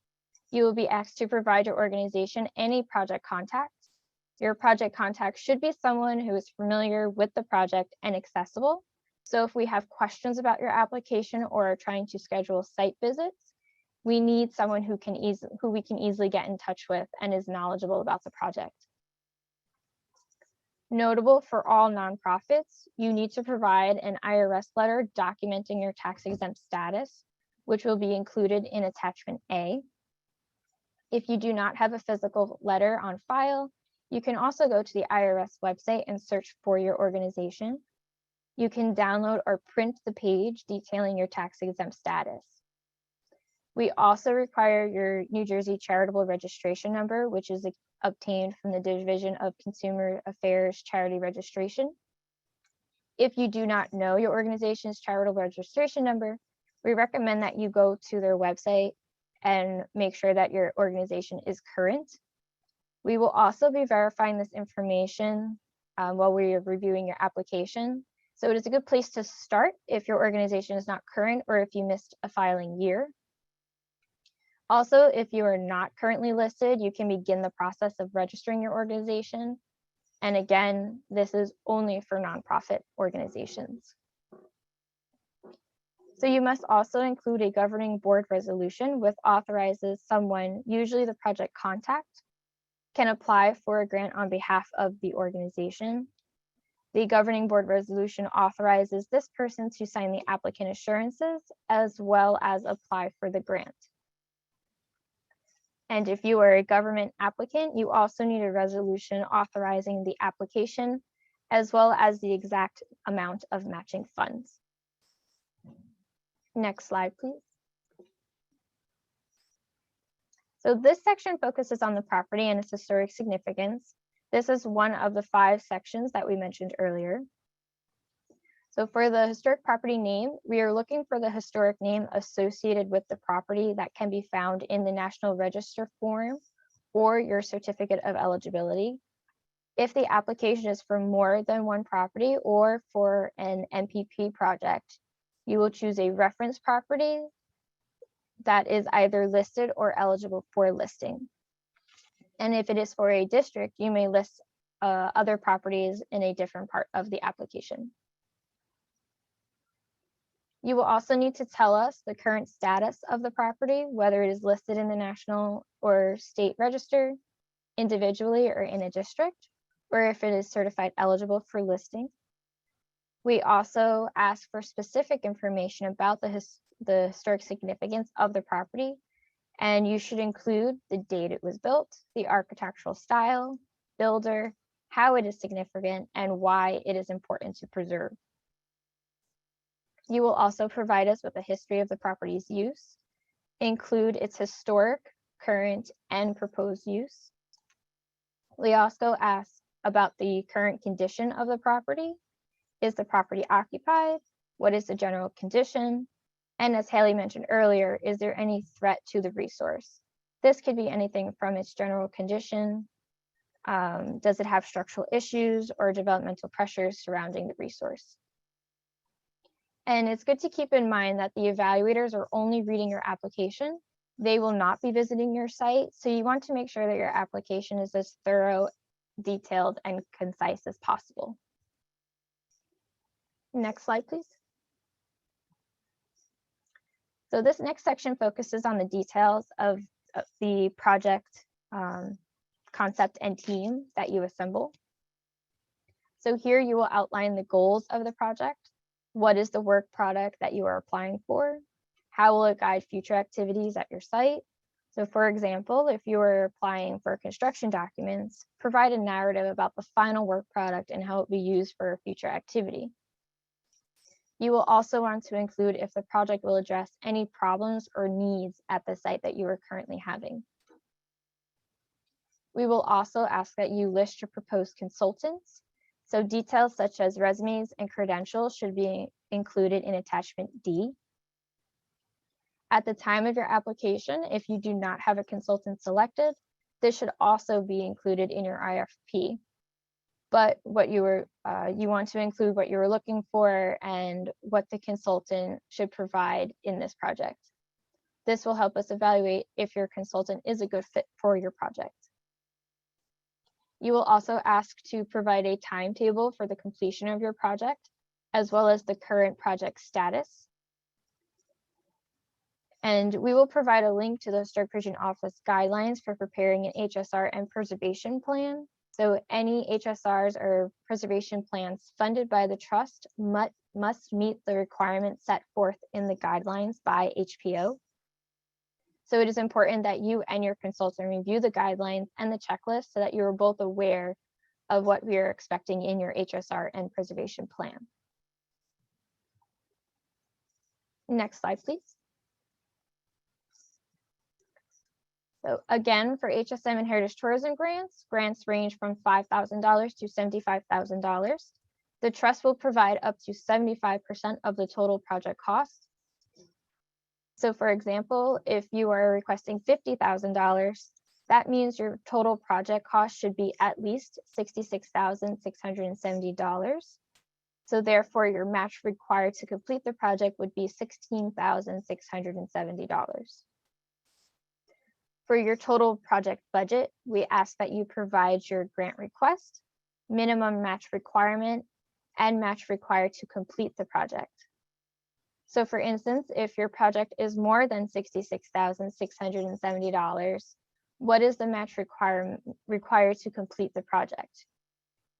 Speaker 5: You will be asked to provide your organization any project contacts. Your project contact should be someone who is familiar with the project and accessible. So if we have questions about your application or are trying to schedule site visits, we need someone who we can easily get in touch with and is knowledgeable about the project. Notable for all nonprofits, you need to provide an IRS letter documenting your tax exempt status, which will be included in attachment A. If you do not have a physical letter on file, you can also go to the IRS website and search for your organization. You can download or print the page detailing your tax exempt status. We also require your New Jersey charitable registration number, which is obtained from the Division of Consumer Affairs Charity Registration. If you do not know your organization's charitable registration number, we recommend that you go to their website and make sure that your organization is current. We will also be verifying this information while we are reviewing your application. So it is a good place to start if your organization is not current or if you missed a filing year. Also, if you are not currently listed, you can begin the process of registering your organization. And again, this is only for nonprofit organizations. So you must also include a governing board resolution which authorizes someone, usually the project contact, can apply for a grant on behalf of the organization. The governing board resolution authorizes this person to sign the applicant assurances as well as apply for the grant. And if you are a government applicant, you also need a resolution authorizing the application as well as the exact amount of matching funds. Next slide, please. So this section focuses on the property and its historic significance. This is one of the 5 sections that we mentioned earlier. So for the historic property name, we are looking for the historic name associated with the property that can be found in the National Register form or your certificate of eligibility. If the application is for more than one property or for an MPP project, you will choose a reference property that is either listed or eligible for listing. And if it is for a district, you may list other properties in a different part of the application. You will also need to tell us the current status of the property, whether it is listed in the national or state register, individually or in a district, or if it is certified eligible for listing. We also ask for specific information about the historic significance of the property, and you should include the date it was built, the architectural style, builder, how it is significant, and why it is important to preserve. You will also provide us with a history of the property's use, include its historic, current, and proposed use. We also ask about the current condition of the property. Is the property occupied? What is the general condition? And as Haley mentioned earlier, is there any threat to the resource? This could be anything from its general condition. Does it have structural issues or developmental pressures surrounding the resource? And it's good to keep in mind that the evaluators are only reading your application. They will not be visiting your site. So you want to make sure that your application is as thorough, detailed, and concise as possible. Next slide, please. So this next section focuses on the details of the project concept and team that you assemble. So here you will outline the goals of the project. What is the work product that you are applying for? How will it guide future activities at your site? So for example, if you are applying for construction documents, provide a narrative about the final work product and how it will be used for a future activity. You will also want to include if the project will address any problems or needs at the site that you are currently having. We will also ask that you list your proposed consultants. So details such as resumes and credentials should be included in attachment D. At the time of your application, if you do not have a consultant selected, this should also be included in your IFP. But what you want to include what you were looking for and what the consultant should provide in this project. This will help us evaluate if your consultant is a good fit for your project. You will also ask to provide a timetable for the completion of your project, as well as the current project status. And we will provide a link to the Historic Preservation Office guidelines for preparing an HSR and preservation plan. So any HSRs or preservation plans funded by the trust must meet the requirements set forth in the guidelines by HPO. So it is important that you and your consultant review the guidelines and the checklist so that you are both aware of what we are expecting in your HSR and preservation plan. Next slide, please. So again, for HSM and Heritage Tourism grants range from $5,000 to $75,000. The trust will provide up to 75% of the total project cost. So for example, if you are requesting $50,000, that means your total project cost should be at least $66,670. So therefore, your match required to complete the project would be $16,670. For your total project budget, we ask that you provide your grant request, minimum match requirement, and match required to complete the project. So for instance, if your project is more than $66,670, what is the match required to complete the project?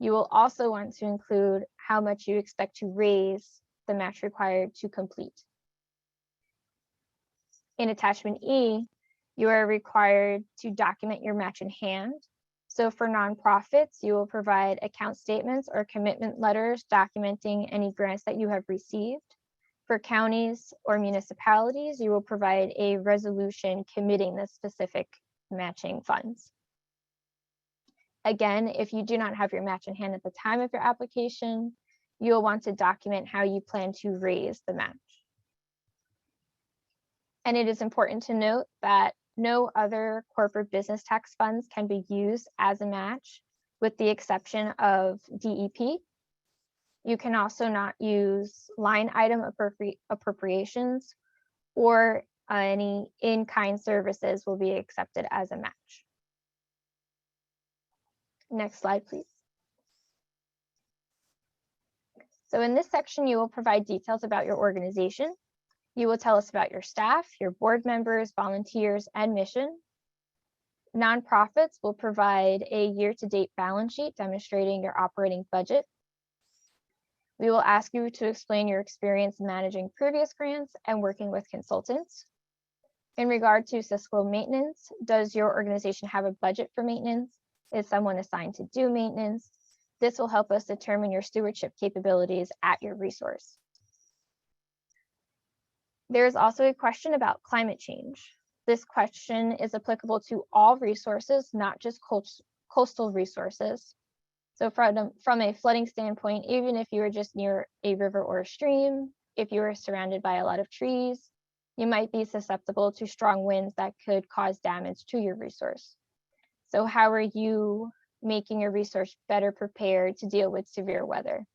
Speaker 5: You will also want to include how much you expect to raise the match required to complete. In attachment E, you are required to document your match in hand. So for nonprofits, you will provide account statements or commitment letters documenting any grants that you have received. For counties or municipalities, you will provide a resolution committing the specific matching funds. Again, if you do not have your match in hand at the time of your application, you'll want to document how you plan to raise the match. And it is important to note that no other corporate business tax funds can be used as a match, with the exception of DEP. You can also not use line item appropriations, or any in-kind services will be accepted as a match. Next slide, please. So in this section, you will provide details about your organization. You will tell us about your staff, your board members, volunteers, and mission. Nonprofits will provide a year-to-date balance sheet demonstrating your operating budget. We will ask you to explain your experience managing previous grants and working with consultants. In regard to fiscal maintenance, does your organization have a budget for maintenance? Is someone assigned to do maintenance? This will help us determine your stewardship capabilities at your resource. There is also a question about climate change. This question is applicable to all resources, not just coastal resources. So from a flooding standpoint, even if you are just near a river or a stream, if you are surrounded by a lot of trees, you might be susceptible to strong winds that could cause damage to your resource. So how are you making your resource better prepared to deal with severe weather?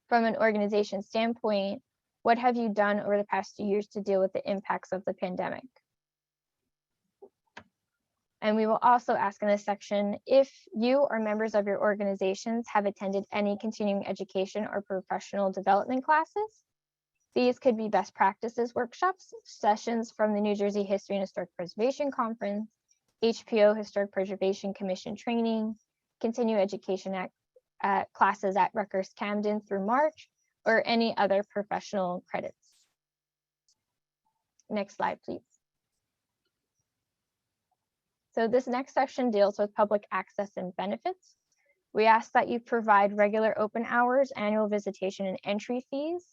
Speaker 5: From an organization standpoint, what have you done over the past 2 years to deal with the impacts of the pandemic? And we will also ask in this section if you or members of your organizations have attended any continuing education or professional development classes. These could be best practices workshops, sessions from the New Jersey History and Historic Preservation Conference, HPO Historic Preservation Commission training, continuing education classes at Rutgers Camden through March, or any other professional credits. Next slide, please. So this next section deals with public access and benefits. We ask that you provide regular open hours, annual visitation, and entry fees.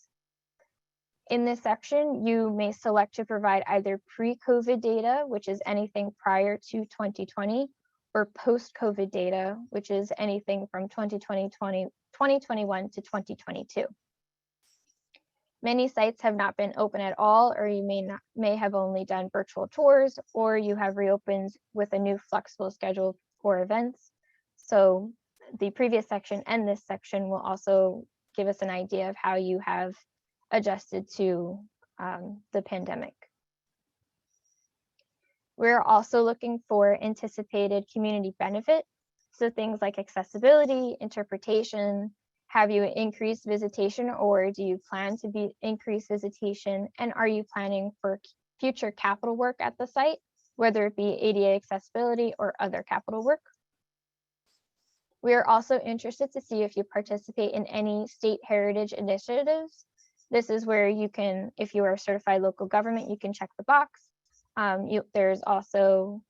Speaker 5: In this section, you may select to provide either pre-COVID data, which is anything prior to 2020, or post-COVID data, which is anything from 2021 to 2022. Many sites have not been open at all, or you may have only done virtual tours, or you have reopened with a new flexible schedule for events. So the previous section and this section will also give us an idea of how you have adjusted to the pandemic. We're also looking for anticipated community benefit. So things like accessibility, interpretation, have you increased visitation, or do you plan to increase visitation? And are you planning for future capital work at the site, whether it be ADA accessibility or other capital work? We are also interested to see if you participate in any state heritage initiatives. This is where you can, if you are a certified local government, you can check the box. There's also,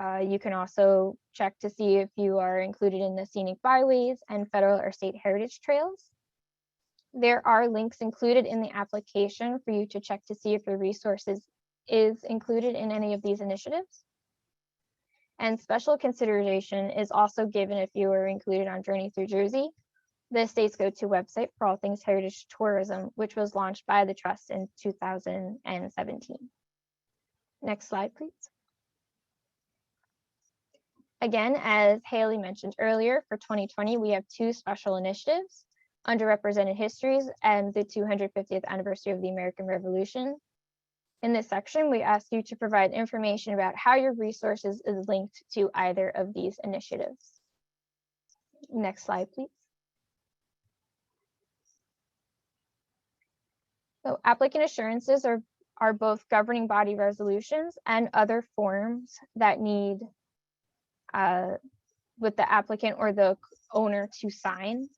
Speaker 5: you can also check to see if you are included in the scenic byways and federal or state heritage trails. There are links included in the application for you to check to see if your resources is included in any of these initiatives. And special consideration is also given if you are included on Journey Through Jersey, the state's go-to website for all things heritage tourism, which was launched by the trust in 2017. Next slide, please. Again, as Haley mentioned earlier, for 2020, we have two special initiatives, Underrepresented Histories and the 250th anniversary of the American Revolution. In this section, we ask you to provide information about how your resources is linked to either of these initiatives. Next slide, please. So applicant assurances are both governing body resolutions and other forms that need with the applicant or the owner to sign.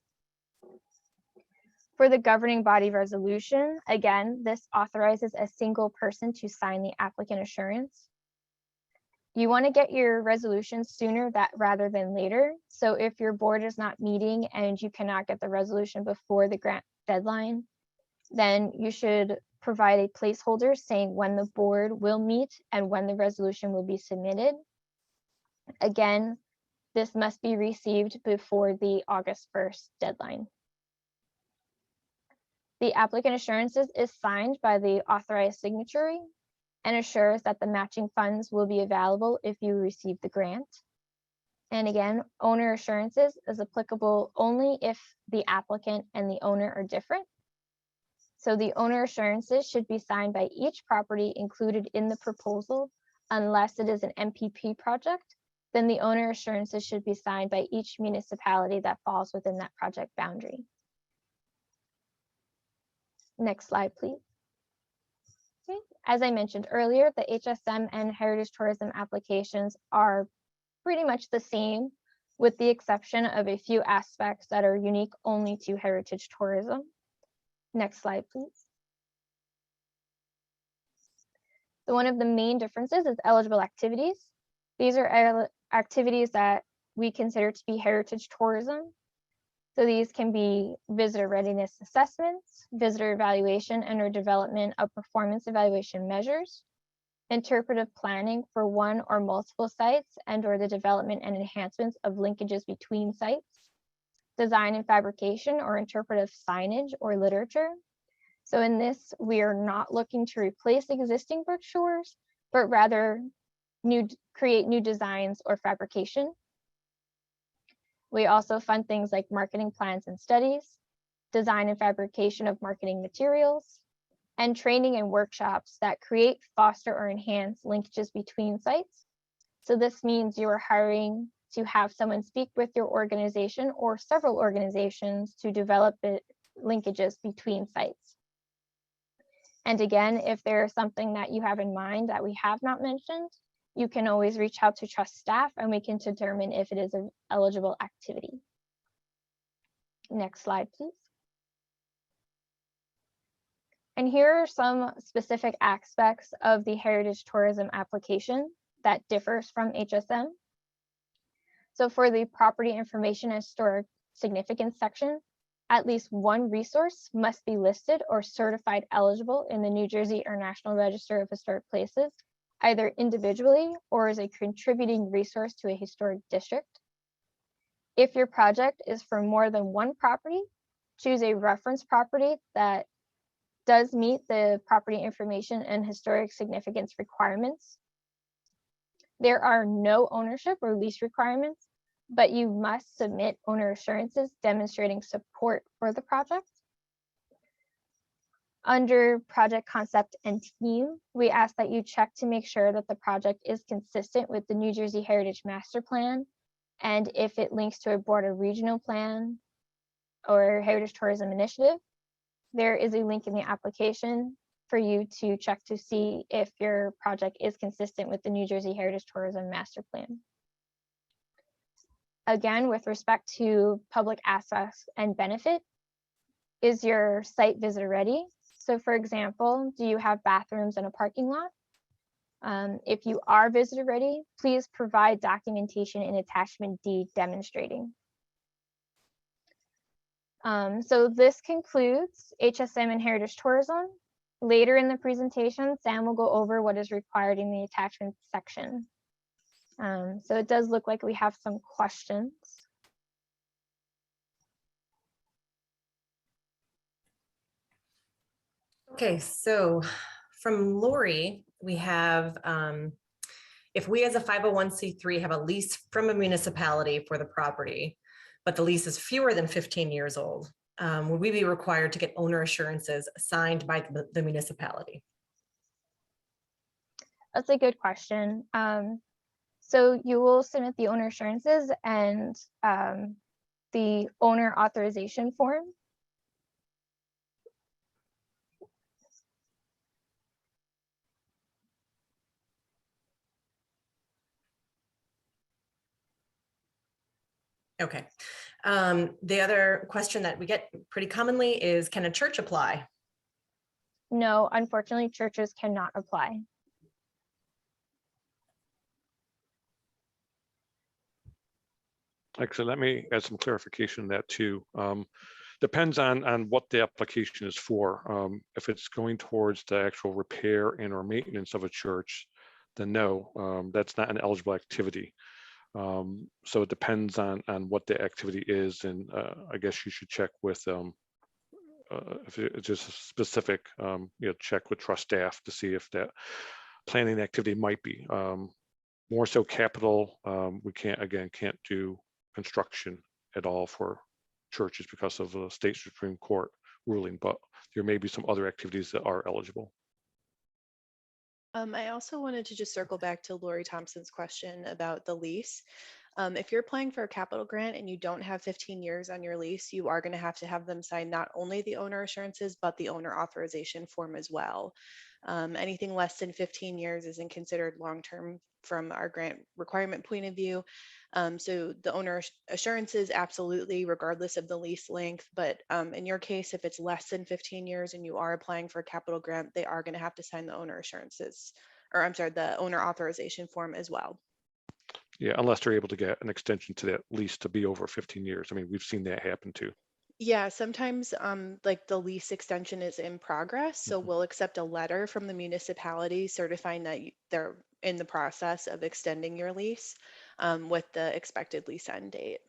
Speaker 5: For the governing body resolution, again, this authorizes a single person to sign the applicant assurance. You want to get your resolution sooner rather than later. So if your board is not meeting and you cannot get the resolution before the grant deadline, then you should provide a placeholder saying when the board will meet and when the resolution will be submitted. Again, this must be received before the August 1st deadline. The applicant assurances is signed by the authorized signatory and assures that the matching funds will be available if you receive the grant. And again, owner assurances is applicable only if the applicant and the owner are different. So the owner assurances should be signed by each property included in the proposal, unless it is an MPP project. Then the owner assurances should be signed by each municipality that falls within that project boundary. Next slide, please. Okay. As I mentioned earlier, the HSM and heritage tourism applications are pretty much the same, with the exception of a few aspects that are unique only to heritage tourism. Next slide, please. So one of the main differences is eligible activities. These are activities that we consider to be heritage tourism. So these can be visitor readiness assessments, visitor evaluation and or development of performance evaluation measures, interpretive planning for one or multiple sites and or the development and enhancements of linkages between sites, design and fabrication or interpretive signage or literature. So in this, we are not looking to replace existing brochures, but rather create new designs or fabrication. We also fund things like marketing plans and studies, design and fabrication of marketing materials, and training and workshops that create, foster, or enhance linkages between sites. So this means you are hiring to have someone speak with your organization or several organizations to develop the linkages between sites. And again, if there is something that you have in mind that we have not mentioned, you can always reach out to trust staff and we can determine if it is an eligible activity. Next slide, please. And here are some specific aspects of the heritage tourism application that differs from HSM. So for the property information and historic significance section, at least one resource must be listed or certified eligible in the New Jersey International Register of Historic Places, either individually or as a contributing resource to a historic district. If your project is for more than one property, choose a reference property that does meet the property information and historic significance requirements. There are no ownership or lease requirements, but you must submit owner assurances demonstrating support for the project. Under project concept and team, we ask that you check to make sure that the project is consistent with the New Jersey Heritage Master Plan, and if it links to a board or regional plan or Heritage Tourism Initiative. There is a link in the application for you to check to see if your project is consistent with the New Jersey Heritage Tourism Master Plan. Again, with respect to public access and benefit, is your site visitor ready? So for example, do you have bathrooms in a parking lot? If you are visitor ready, please provide documentation in attachment D demonstrating. So this concludes HSM and Heritage Tourism. Later in the presentation, Sam will go over what is required in the attachment section. So it does look like we have some questions.
Speaker 3: Okay, so from Lori, we have, if we as a 501c3 have a lease from a municipality for the property, but the lease is fewer than 15 years old, would we be required to get owner assurances signed by the municipality?
Speaker 5: That's a good question. So you will submit the owner assurances and the owner authorization form.
Speaker 3: Okay. The other question that we get pretty commonly is, can a church apply?
Speaker 5: No, unfortunately, churches cannot apply.
Speaker 4: Actually, let me add some clarification on that too. Depends on what the application is for. If it's going towards the actual repair and or maintenance of a church, then no, that's not an eligible activity. So it depends on what the activity is, and I guess you should check with if it's just a specific, check with trust staff to see if that planning activity might be. More so capital, we can't do construction at all for churches because of the state Supreme Court ruling, but there may be some other activities that are eligible.
Speaker 2: I also wanted to just circle back to Lori Thompson's question about the lease. If you're applying for a capital grant and you don't have 15 years on your lease, you are going to have them sign not only the owner assurances, but the owner authorization form as well. Anything less than 15 years isn't considered long-term from our grant requirement point of view. So the owner assurances, absolutely, regardless of the lease length. But in your case, if it's less than 15 years and you are applying for a capital grant, they are going to have to sign the owner assurances, or I'm sorry, the owner authorization form as well.
Speaker 4: Yeah, unless they're able to get an extension to that lease to be over 15 years. I mean, we've seen that happen too.
Speaker 2: Yeah, sometimes like the lease extension is in progress. So
Speaker 4: Mhm.
Speaker 2: we'll accept a letter from the municipality certifying that they're in the process of extending your lease with the expected lease end date.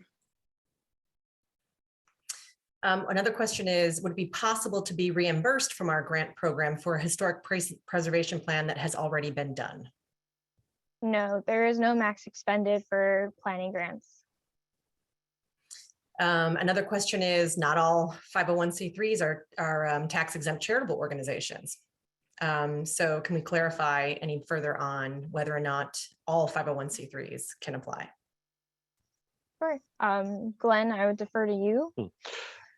Speaker 3: Another question is, would it be possible to be reimbursed from our grant program for a historic preservation plan that has already been done?
Speaker 5: No, there is no max expended for planning grants.
Speaker 3: Another question is, not all 501c3s are tax exempt charitable organizations. So can we clarify any further on whether or not all 501c3s can apply?
Speaker 5: Sure. Glenn, I would defer to you.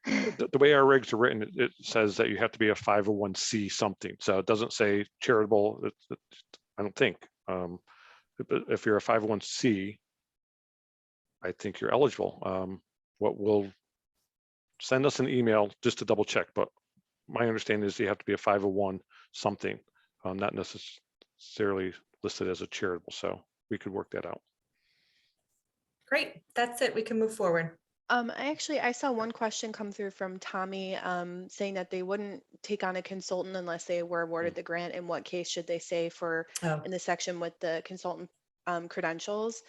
Speaker 4: The way our regs are written, it says that you have to be a 501c something. So it doesn't say charitable, I don't think. If you're a 501c, I think you're eligible. What will send us an email just to double check. But my understanding is you have to be a 501 something, not necessarily listed as a charitable. So we could work that out.
Speaker 3: Great, that's it. We can move forward.
Speaker 2: I saw one question come through from Tommy saying that they wouldn't take on a consultant unless they were awarded the grant. In what case should they say for
Speaker 3: Oh,
Speaker 2: in the section with the consultant credentials?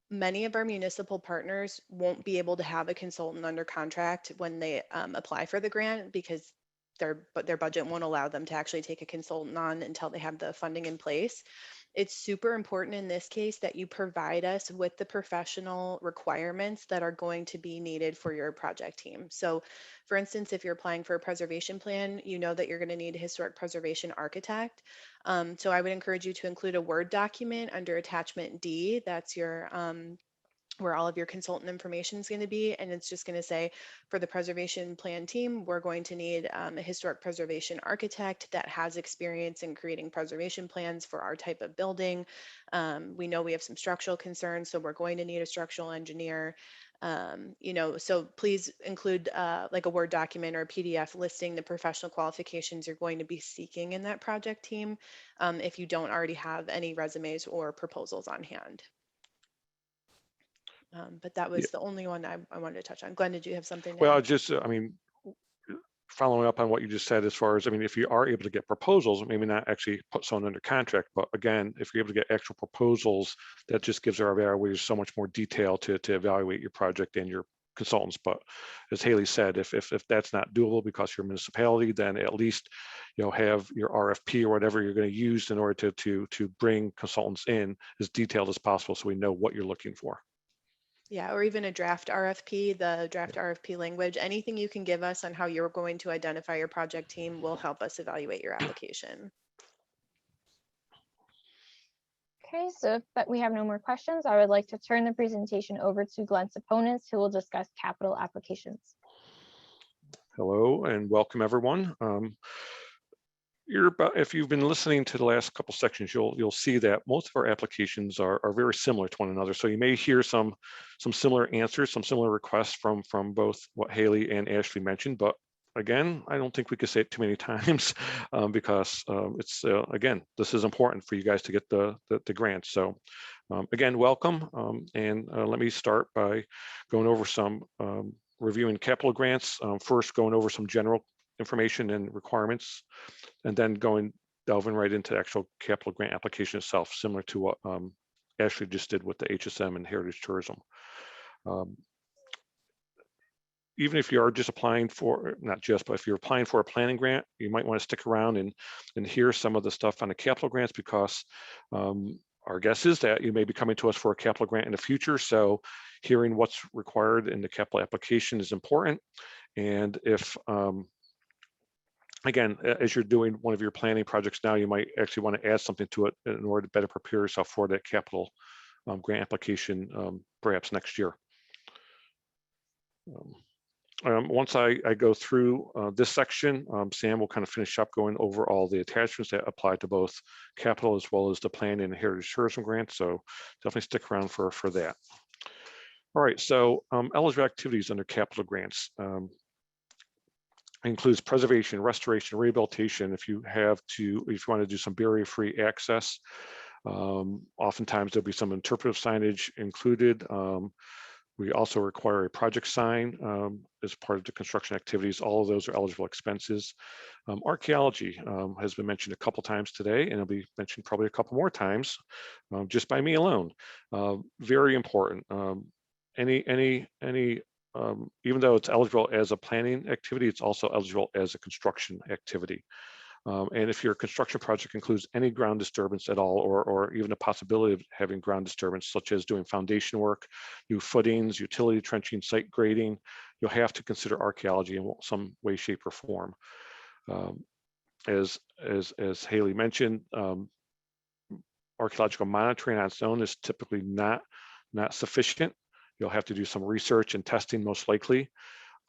Speaker 2: Many of our municipal partners won't be able to have a consultant under contract when they apply for the grant because their budget won't allow them to actually take a consultant on until they have the funding in place. It's super important in this case that you provide us with the professional requirements that are going to be needed for your project team. So for instance, if you're applying for a preservation plan, you know that you're going to need a historic preservation architect. So I would encourage you to include a Word document under attachment D. That's your where all of your consultant information is going to be. And it's just going to say, for the preservation plan team, we're going to need a historic preservation architect that has experience in creating preservation plans for our type of building. We know we have some structural concerns, so we're going to need a structural engineer. So please include like a Word document or a PDF listing the professional qualifications you're going to be seeking in that project team if you don't already have any resumes or proposals on hand. But that was the only one I wanted to touch on. Glenn, did you have something?
Speaker 4: Well, following up on what you just said, as far as, if you are able to get proposals, maybe not actually put someone under contract, but again, if you're able to get actual proposals, that just gives our evaluators so much more detail to evaluate your project and your consultants. But as Haley said, if that's not doable because you're a municipality, then at least have your RFP or whatever you're going to use in order to bring consultants in as detailed as possible, so we know what you're looking for.
Speaker 2: Yeah, or even a draft RFP, the draft RFP language, anything you can give us on how you're going to identify your project team will help us evaluate your application.
Speaker 5: Okay, so if we have no more questions, I would like to turn the presentation over to Glenn's opponents, who will discuss capital applications.
Speaker 4: Hello and welcome, everyone. If you've been listening to the last couple sections, you'll see that most of our applications are very similar to one another. So you may hear some similar answers, some similar requests from both what Haley and Ashley mentioned. But again, I don't think we could say it too many times because it's again, this is important for you guys to get the grants. So again, welcome. And let me start by going over some reviewing capital grants. First, going over some general information and requirements, and then delving right into the actual capital grant application itself, similar to what Ashley just did with the HSM and Heritage Tourism. Even if you are just applying for, not just, but if you're applying for a planning grant, you might want to stick around and hear some of the stuff on the capital grants, because our guess is that you may be coming to us for a capital grant in the future. So hearing what's required in the capital application is important. And if again, as you're doing one of your planning projects now, you might actually want to add something to it in order to better prepare yourself for that capital grant application, perhaps next year. Once I go through this section, Sam will kind of finish up going over all the attachments that apply to both capital as well as the planning and heritage tourism grants. So definitely stick around for that. All right, so eligible activities under capital grants. Includes preservation, restoration, rehabilitation. If you want to do some barrier-free access, oftentimes there'll be some interpretive signage included. We also require a project sign as part of the construction activities. All of those are eligible expenses. Archaeology has been mentioned a couple times today, and it'll be mentioned probably a couple more times just by me alone. Very important. Even though it's eligible as a planning activity, it's also eligible as a construction activity. And if your construction project includes any ground disturbance at all, or even a possibility of having ground disturbance, such as doing foundation work, new footings, utility trenching, site grading, you'll have to consider archaeology in some way, shape, or form. As Haley mentioned, archaeological monitoring on its own is typically not sufficient. You'll have to do some research and testing, most likely.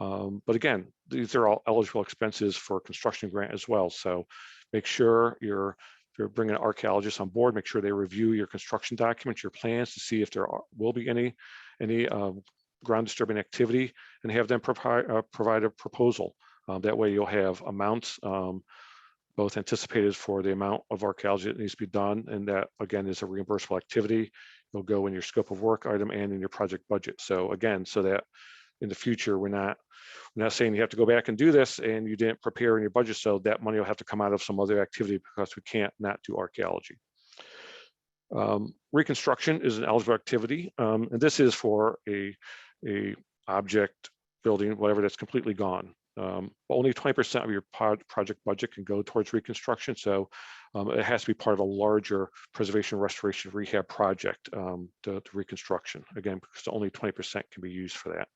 Speaker 4: But again, these are all eligible expenses for a construction grant as well. So make sure if you're bringing an archaeologist on board, make sure they review your construction documents, your plans, to see if there will be any ground disturbing activity and have them provide a proposal. That way you'll have amounts both anticipated for the amount of archaeology that needs to be done, and that again is a reimbursable activity. It'll go in your scope of work item and in your project budget. So again, so that in the future we're not saying you have to go back and do this and you didn't prepare in your budget, so that money will have to come out of some other activity because we can't not do archaeology. Reconstruction is an eligible activity, and this is for a object, building, whatever that's completely gone. Only 20% of your project budget can go towards reconstruction, so it has to be part of a larger preservation, restoration, rehab project to reconstruction. Again, because only 20% can be used for that.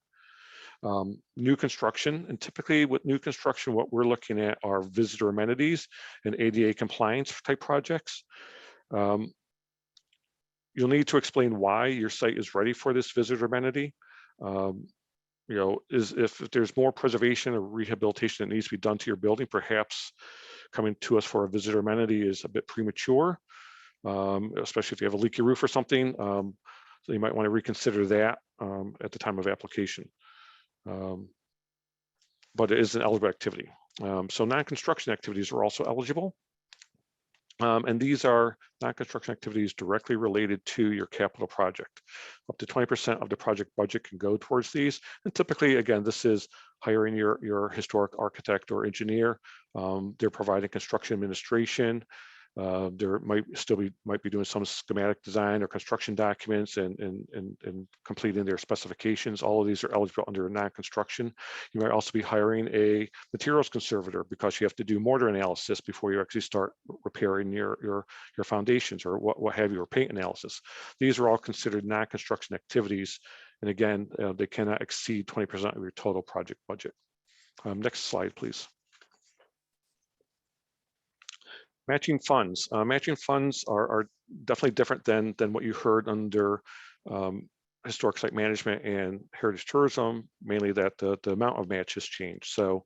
Speaker 4: New construction, and typically with new construction, what we're looking at are visitor amenities and ADA compliance type projects. You'll need to explain why your site is ready for this visitor amenity. You know, if there's more preservation or rehabilitation that needs to be done to your building, perhaps coming to us for a visitor amenity is a bit premature, especially if you have a leaky roof or something. So you might want to reconsider that at the time of application. But it is an eligible activity. So non-construction activities are also eligible. And these are non-construction activities directly related to your capital project. Up to 20% of the project budget can go towards these. And typically, again, this is hiring your historic architect or engineer. They're providing construction administration. There might be doing some schematic design or construction documents and completing their specifications. All of these are eligible under non-construction. You might also be hiring a materials conservator because you have to do mortar analysis before you actually start repairing your foundations or what have you, or paint analysis. These are all considered non-construction activities. And again, they cannot exceed 20% of your total project budget. Next slide, please. Matching funds. Matching funds are definitely different than what you heard under historic site management and heritage tourism, mainly that the amount of match has changed. So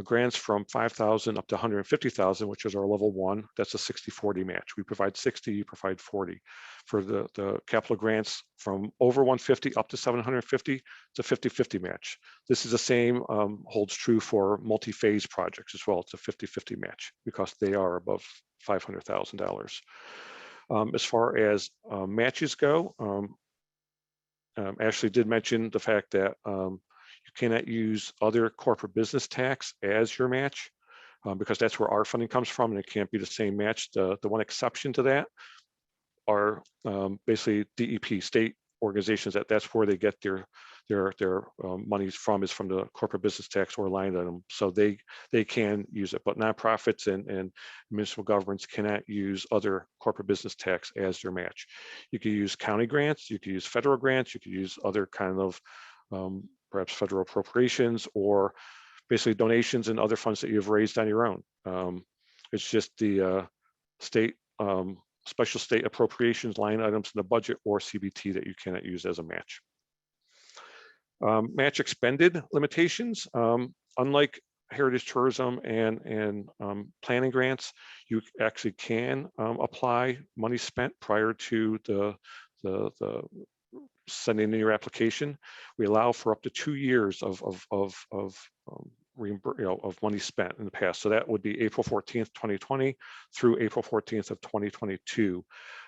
Speaker 4: grants from 5,000 up to 150,000, which is our level 1, that's a 60-40 match. We provide 60, you provide 40. For the capital grants from over 150 up to 750, it's a 50-50 match. This is the same, holds true for multi-phase projects as well. It's a 50-50 match because they are above $500,000. As far as matches go, Ashley did mention the fact that you cannot use other corporate business tax as your match because that's where our funding comes from, and it can't be the same match. The one exception to that are basically DEP, state organizations. That's where they get their monies from, is from the corporate business tax or line item. So they can use it, but nonprofits and municipal governments cannot use other corporate business tax as their match. You could use county grants, you could use federal grants, you could use other kind of perhaps federal appropriations, or basically donations and other funds that you've raised on your own. It's just the state, special state appropriations line items in the budget or CBT that you cannot use as a match. Match expended limitations. Unlike heritage tourism and planning grants, you actually can apply money spent prior to the sending in your application. We allow for up to 2 years of money spent in the past. So that would be April 14th, 2020 through April 14th of 2022.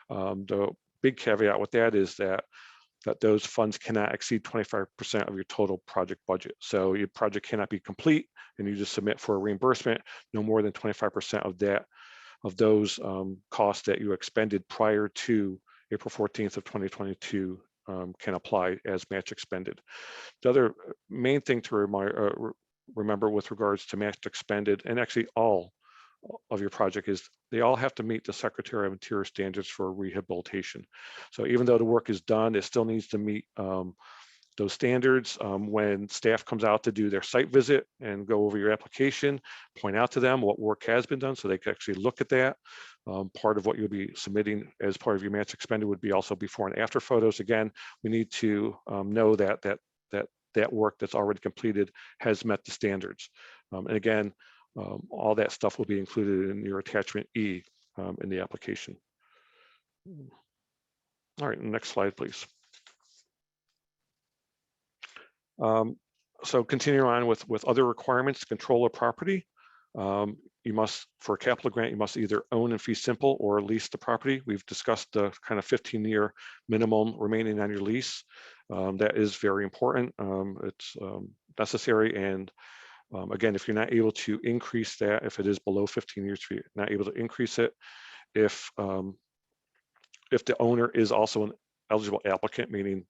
Speaker 4: The big caveat with that is that those funds cannot exceed 25% of your total project budget. So your project cannot be complete and you just submit for a reimbursement. No more than 25% of those costs that you expended prior to April 14th of 2022 can apply as match expended. The other main thing to remember with regards to match expended, and actually all of your project, is they all have to meet the Secretary of Interior standards for rehabilitation. So even though the work is done, it still needs to meet those standards. When staff comes out to do their site visit and go over your application, point out to them what work has been done so they can actually look at that. Part of what you'll be submitting as part of your match expended would be also before and after photos. Again, we need to know that work that's already completed has met the standards. And again, all that stuff will be included in your attachment E in the application. All right, next slide, please. So continuing on with other requirements, control of property. You must, for a capital grant, you must either own in fee simple or lease the property. We've discussed the kind of 15-year minimum remaining on your lease. That is very important. It's necessary. And again, if you're not able to increase that, if it is below 15 years, if you're not able to increase it, if the owner is also an eligible applicant, meaning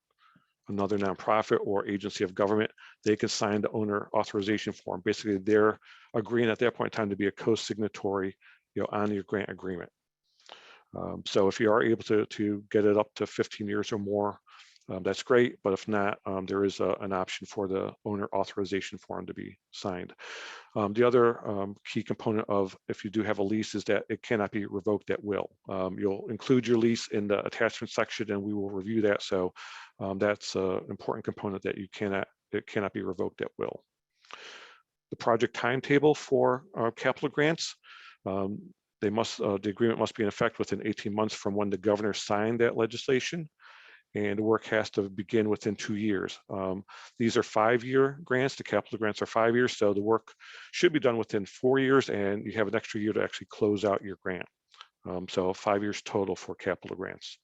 Speaker 4: another nonprofit or agency of government, they can sign the owner authorization form. Basically, they're agreeing at that point in time to be a co-signatory, on your grant agreement. So if you are able to get it up to 15 years or more, that's great. But if not, there is an option for the owner authorization form to be signed. The other key component of if you do have a lease is that it cannot be revoked at will. You'll include your lease in the attachment section, and we will review that. So that's an important component that it cannot be revoked at will. The project timetable for capital grants, the agreement must be in effect within 18 months from when the governor signed that legislation, and the work has to begin within 2 years. These are 5-year grants. The capital grants are 5 years, so the work should be done within 4 years, and you have an extra year to actually close out your grant. So 5 years total for capital grants.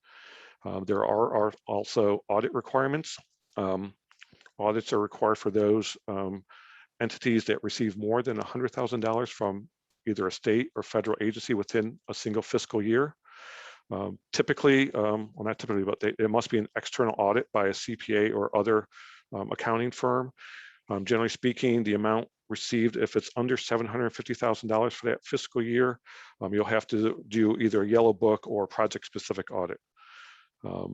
Speaker 4: There are also audit requirements. Audits are required for those entities that receive more than $100,000 from either a state or federal agency within a single fiscal year. Typically, well, not typically, but it must be an external audit by a CPA or other accounting firm. Generally speaking, the amount received, if it's under $750,000 for that fiscal year, you'll have to do either a yellow book or project-specific audit.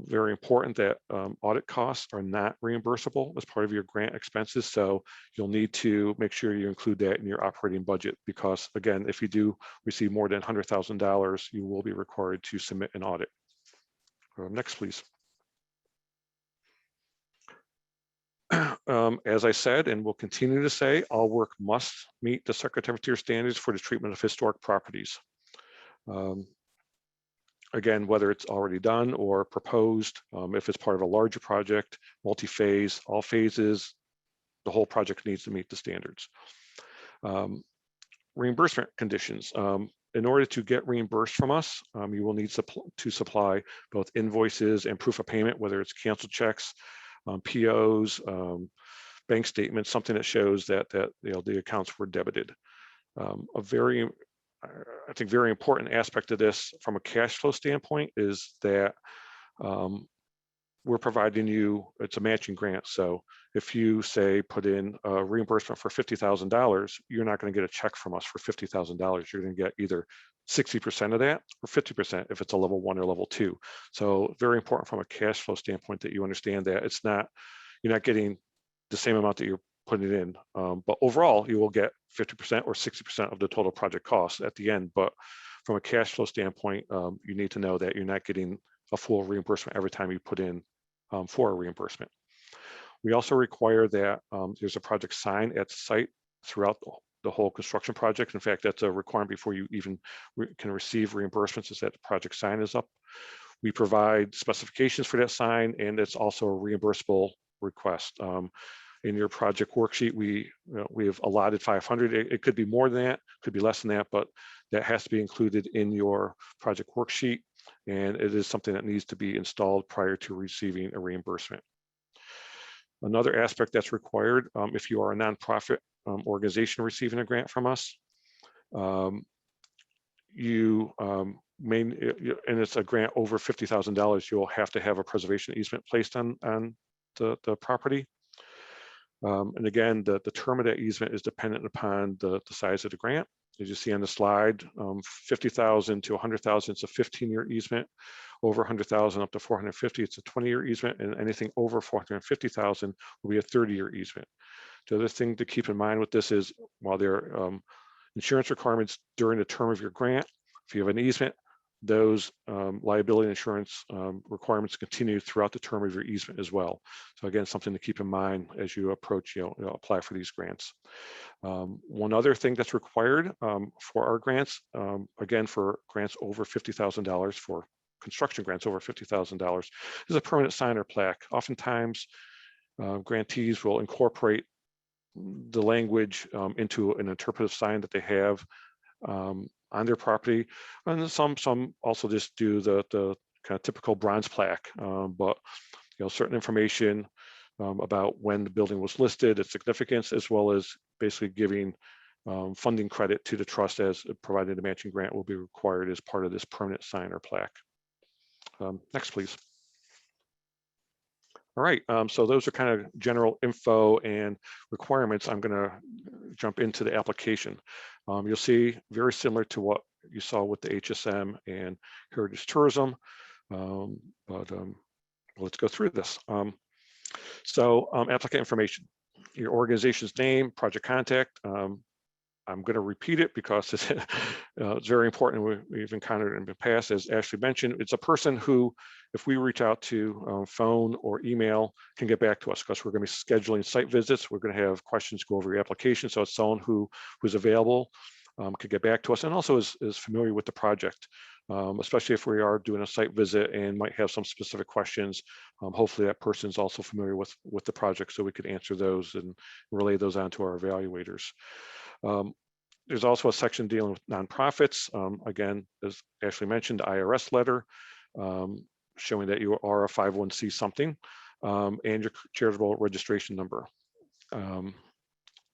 Speaker 4: Very important that audit costs are not reimbursable as part of your grant expenses. So you'll need to make sure you include that in your operating budget, because again, if you do receive more than $100,000, you will be required to submit an audit. Next, please. As I said, and will continue to say, all work must meet the Secretary of Interior standards for the treatment of historic properties. Again, whether it's already done or proposed, if it's part of a larger project, multi-phase, all phases, the whole project needs to meet the standards. Reimbursement conditions. In order to get reimbursed from us, you will need to supply both invoices and proof of payment, whether it's canceled checks, POs, bank statements, something that shows that the accounts were debited. I think very important aspect of this from a cash flow standpoint is that we're providing you, it's a matching grant. So if you say put in a reimbursement for $50,000, you're not going to get a check from us for $50,000. You're going to get either 60% of that or 50% if it's a level 1 or level 2. So very important from a cash flow standpoint that you understand that you're not getting the same amount that you're putting it in, but overall you will get 50% or 60% of the total project cost at the end. But from a cash flow standpoint, you need to know that you're not getting a full reimbursement every time you put in for a reimbursement. We also require that there's a project sign at the site throughout the whole construction project. In fact, that's a requirement before you even can receive reimbursements, is that the project sign is up. We provide specifications for that sign, and it's also a reimbursable request. In your project worksheet, we have allotted 500. It could be more than that, could be less than that, but that has to be included in your project worksheet, and it is something that needs to be installed prior to receiving a reimbursement. Another aspect that's required, if you are a nonprofit organization receiving a grant from us, and it's a grant over $50,000, you'll have to have a preservation easement placed on the property. And again, the term of that easement is dependent upon the size of the grant. As you see on the slide, 50,000 to 100,000, it's a 15-year easement. Over 100,000 up to 450, it's a 20-year easement, and anything over 450,000 will be a 30-year easement. The other thing to keep in mind with this is, while there are insurance requirements during the term of your grant, if you have an easement, those liability insurance requirements continue throughout the term of your easement as well. So again, something to keep in mind as you approach, apply for these grants. One other thing that's required for our grants, again, for grants over $50,000, for construction grants over $50,000, is a permanent sign or plaque. Oftentimes, Grantees will incorporate the language into an interpretive sign that they have on their property, and some also just do the kind of typical bronze plaque, but certain information about when the building was listed, its significance, as well as basically giving funding credit to the trust as provided a matching grant will be required as part of this permanent sign or plaque. Next, please. All right, so those are kind of general info and requirements. I'm going to jump into the application. You'll see very similar to what you saw with the HSM and Heritage Tourism, but let's go through this. Applicant information, your organization's name, project contact. I'm going to repeat it because it's very important. We've encountered it in the past. As Ashley mentioned, it's a person who, if we reach out to phone or email, can get back to us, because we're going to be scheduling site visits. We're going to have questions go over your application. So it's someone who's available, could get back to us, and also is familiar with the project, especially if we are doing a site visit and might have some specific questions. Hopefully that person is also familiar with the project, so we could answer those and relay those on to our evaluators. There's also a section dealing with nonprofits. Again, as Ashley mentioned, the IRS letter showing that you are a 501c something, and your charitable registration number.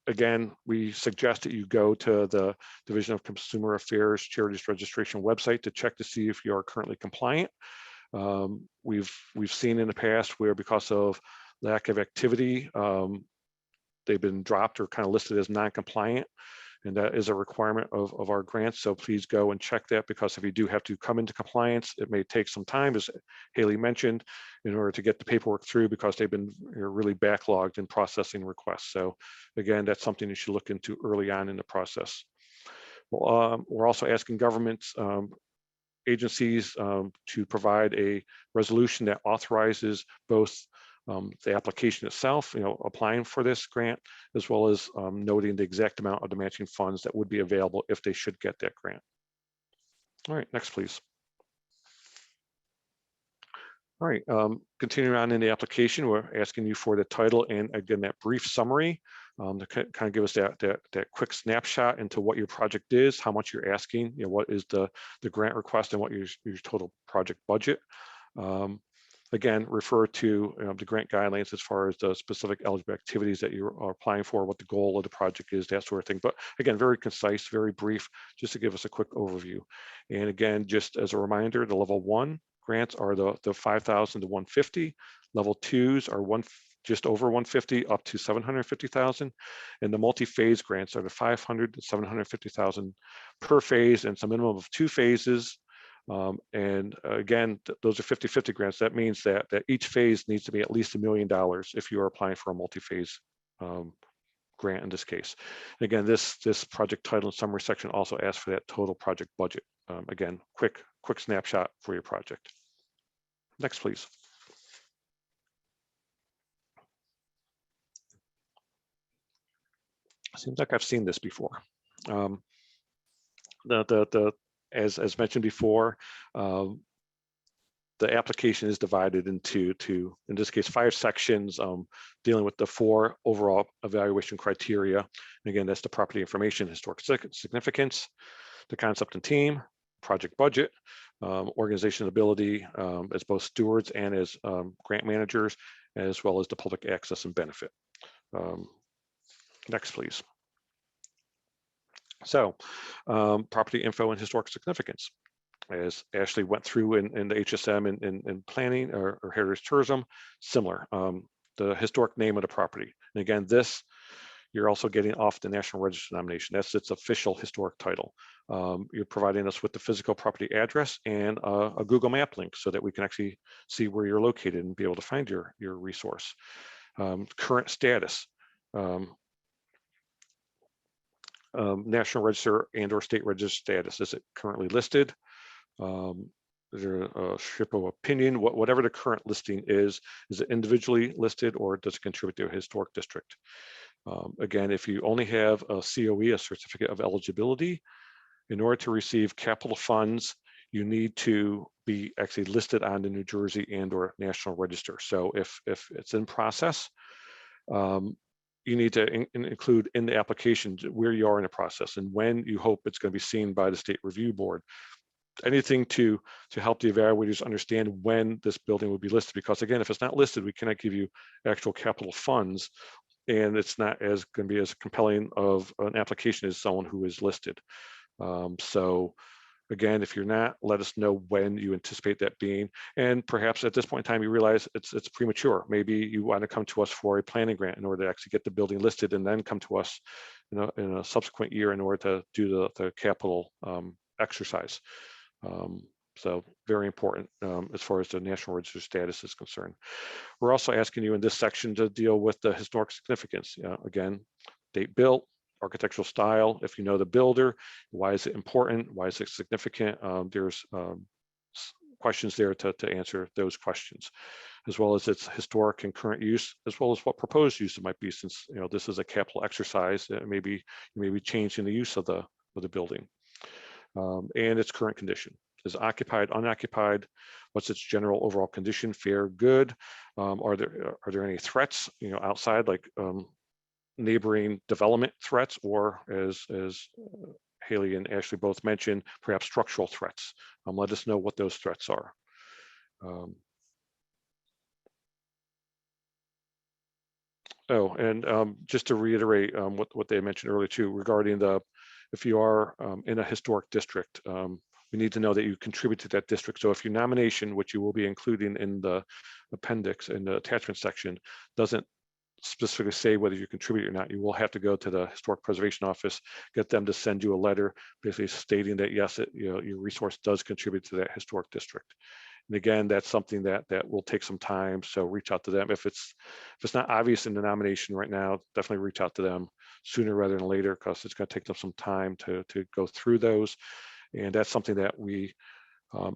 Speaker 4: Again, we suggest that you go to the Division of Consumer Affairs Charities Registration website to check to see if you are currently compliant. We've seen in the past where, because of lack of activity, they've been dropped or kind of listed as non-compliant, and that is a requirement of our grants. So please go and check that, because if you do have to come into compliance, it may take some time, as Haley mentioned, in order to get the paperwork through, because they've been really backlogged in processing requests. So again, that's something you should look into early on in the process. Well, we're also asking government agencies to provide a resolution that authorizes both the application itself, applying for this grant, as well as noting the exact amount of the matching funds that would be available if they should get that grant. All right, next, please. All right, continuing on in the application, we're asking you for the title and, again, that brief summary to kind of give us that quick snapshot into what your project is, how much you're asking, what is the grant request, and what your total project budget. Again, refer to the grant guidelines as far as the specific eligible activities that you are applying for, what the goal of the project is, that sort of thing. But again, very concise, very brief, just to give us a quick overview. And again, just as a reminder, the level 1 grants are the 5,000 to 150. Level 2s are just over 150 up to 750,000, and the multi-phase grants are the 500 to 750,000 per phase, and it's a minimum of 2 phases. And again, those are 50-50 grants. That means that each phase needs to be at least $1 million if you are applying for a multi-phase grant in this case. And again, this project title and summary section also asks for that total project budget. Again, quick snapshot for your project. Next, please. Seems like I've seen this before. As mentioned before, the application is divided into, in this case, 5 sections dealing with the 4 overall evaluation criteria. And again, that's the property information, historic significance, the concept and team, project budget, organization ability as both stewards and as grant managers, as well as the public access and benefit. Next, please. So property info and historic significance. As Ashley went through in the HSM and planning or heritage tourism, similar. The historic name of the property. And again, this, you're also getting off the National Register nomination. That's its official historic title. You're providing us with the physical property address and a Google map link so that we can actually see where you're located and be able to find your resource. Current status. National Register and or state register status. Is it currently listed? Is there a ship of opinion? Whatever the current listing is it individually listed or does it contribute to a historic district? Again, if you only have a COE, a certificate of eligibility, in order to receive capital funds, you need to be actually listed on the New Jersey and/or National Register. So if it's in process, you need to include in the application where you are in the process and when you hope it's going to be seen by the State Review Board. Anything to help the evaluators understand when this building will be listed, because again, if it's not listed, we cannot give you actual capital funds, and it's not as going to be as compelling of an application as someone who is listed. So again, if you're not, let us know when you anticipate that being, and perhaps at this point in time you realize it's premature. Maybe you want to come to us for a planning grant in order to actually get the building listed, and then come to us in a subsequent year in order to do the capital exercise. So very important as far as the National Register status is concerned. We're also asking you in this section to deal with the historic significance. Again, date built, architectural style, if you know the builder, why is it important, why is it significant? There's questions there to answer those questions, as well as its historic and current use, as well as what proposed use it might be, since this is a capital exercise. Maybe changing the use of the building. And its current condition. Is occupied, unoccupied? What's its general overall condition? Fair, good? Are there any threats, outside, like neighboring development threats, or as Haley and Ashley both mentioned, perhaps structural threats? Let us know what those threats are. Just to reiterate what they mentioned earlier too, regarding if you are in a historic district, we need to know that you contribute to that district. So if your nomination, which you will be including in the appendix in the attachment section, doesn't specifically say whether you contribute or not, you will have to go to the Historic Preservation Office, get them to send you a letter basically stating that yes, your resource does contribute to that historic district. And again, that's something that will take some time. So reach out to them. If it's not obvious in the nomination right now, definitely reach out to them sooner rather than later, because it's going to take them some time to go through those. And that's something that we,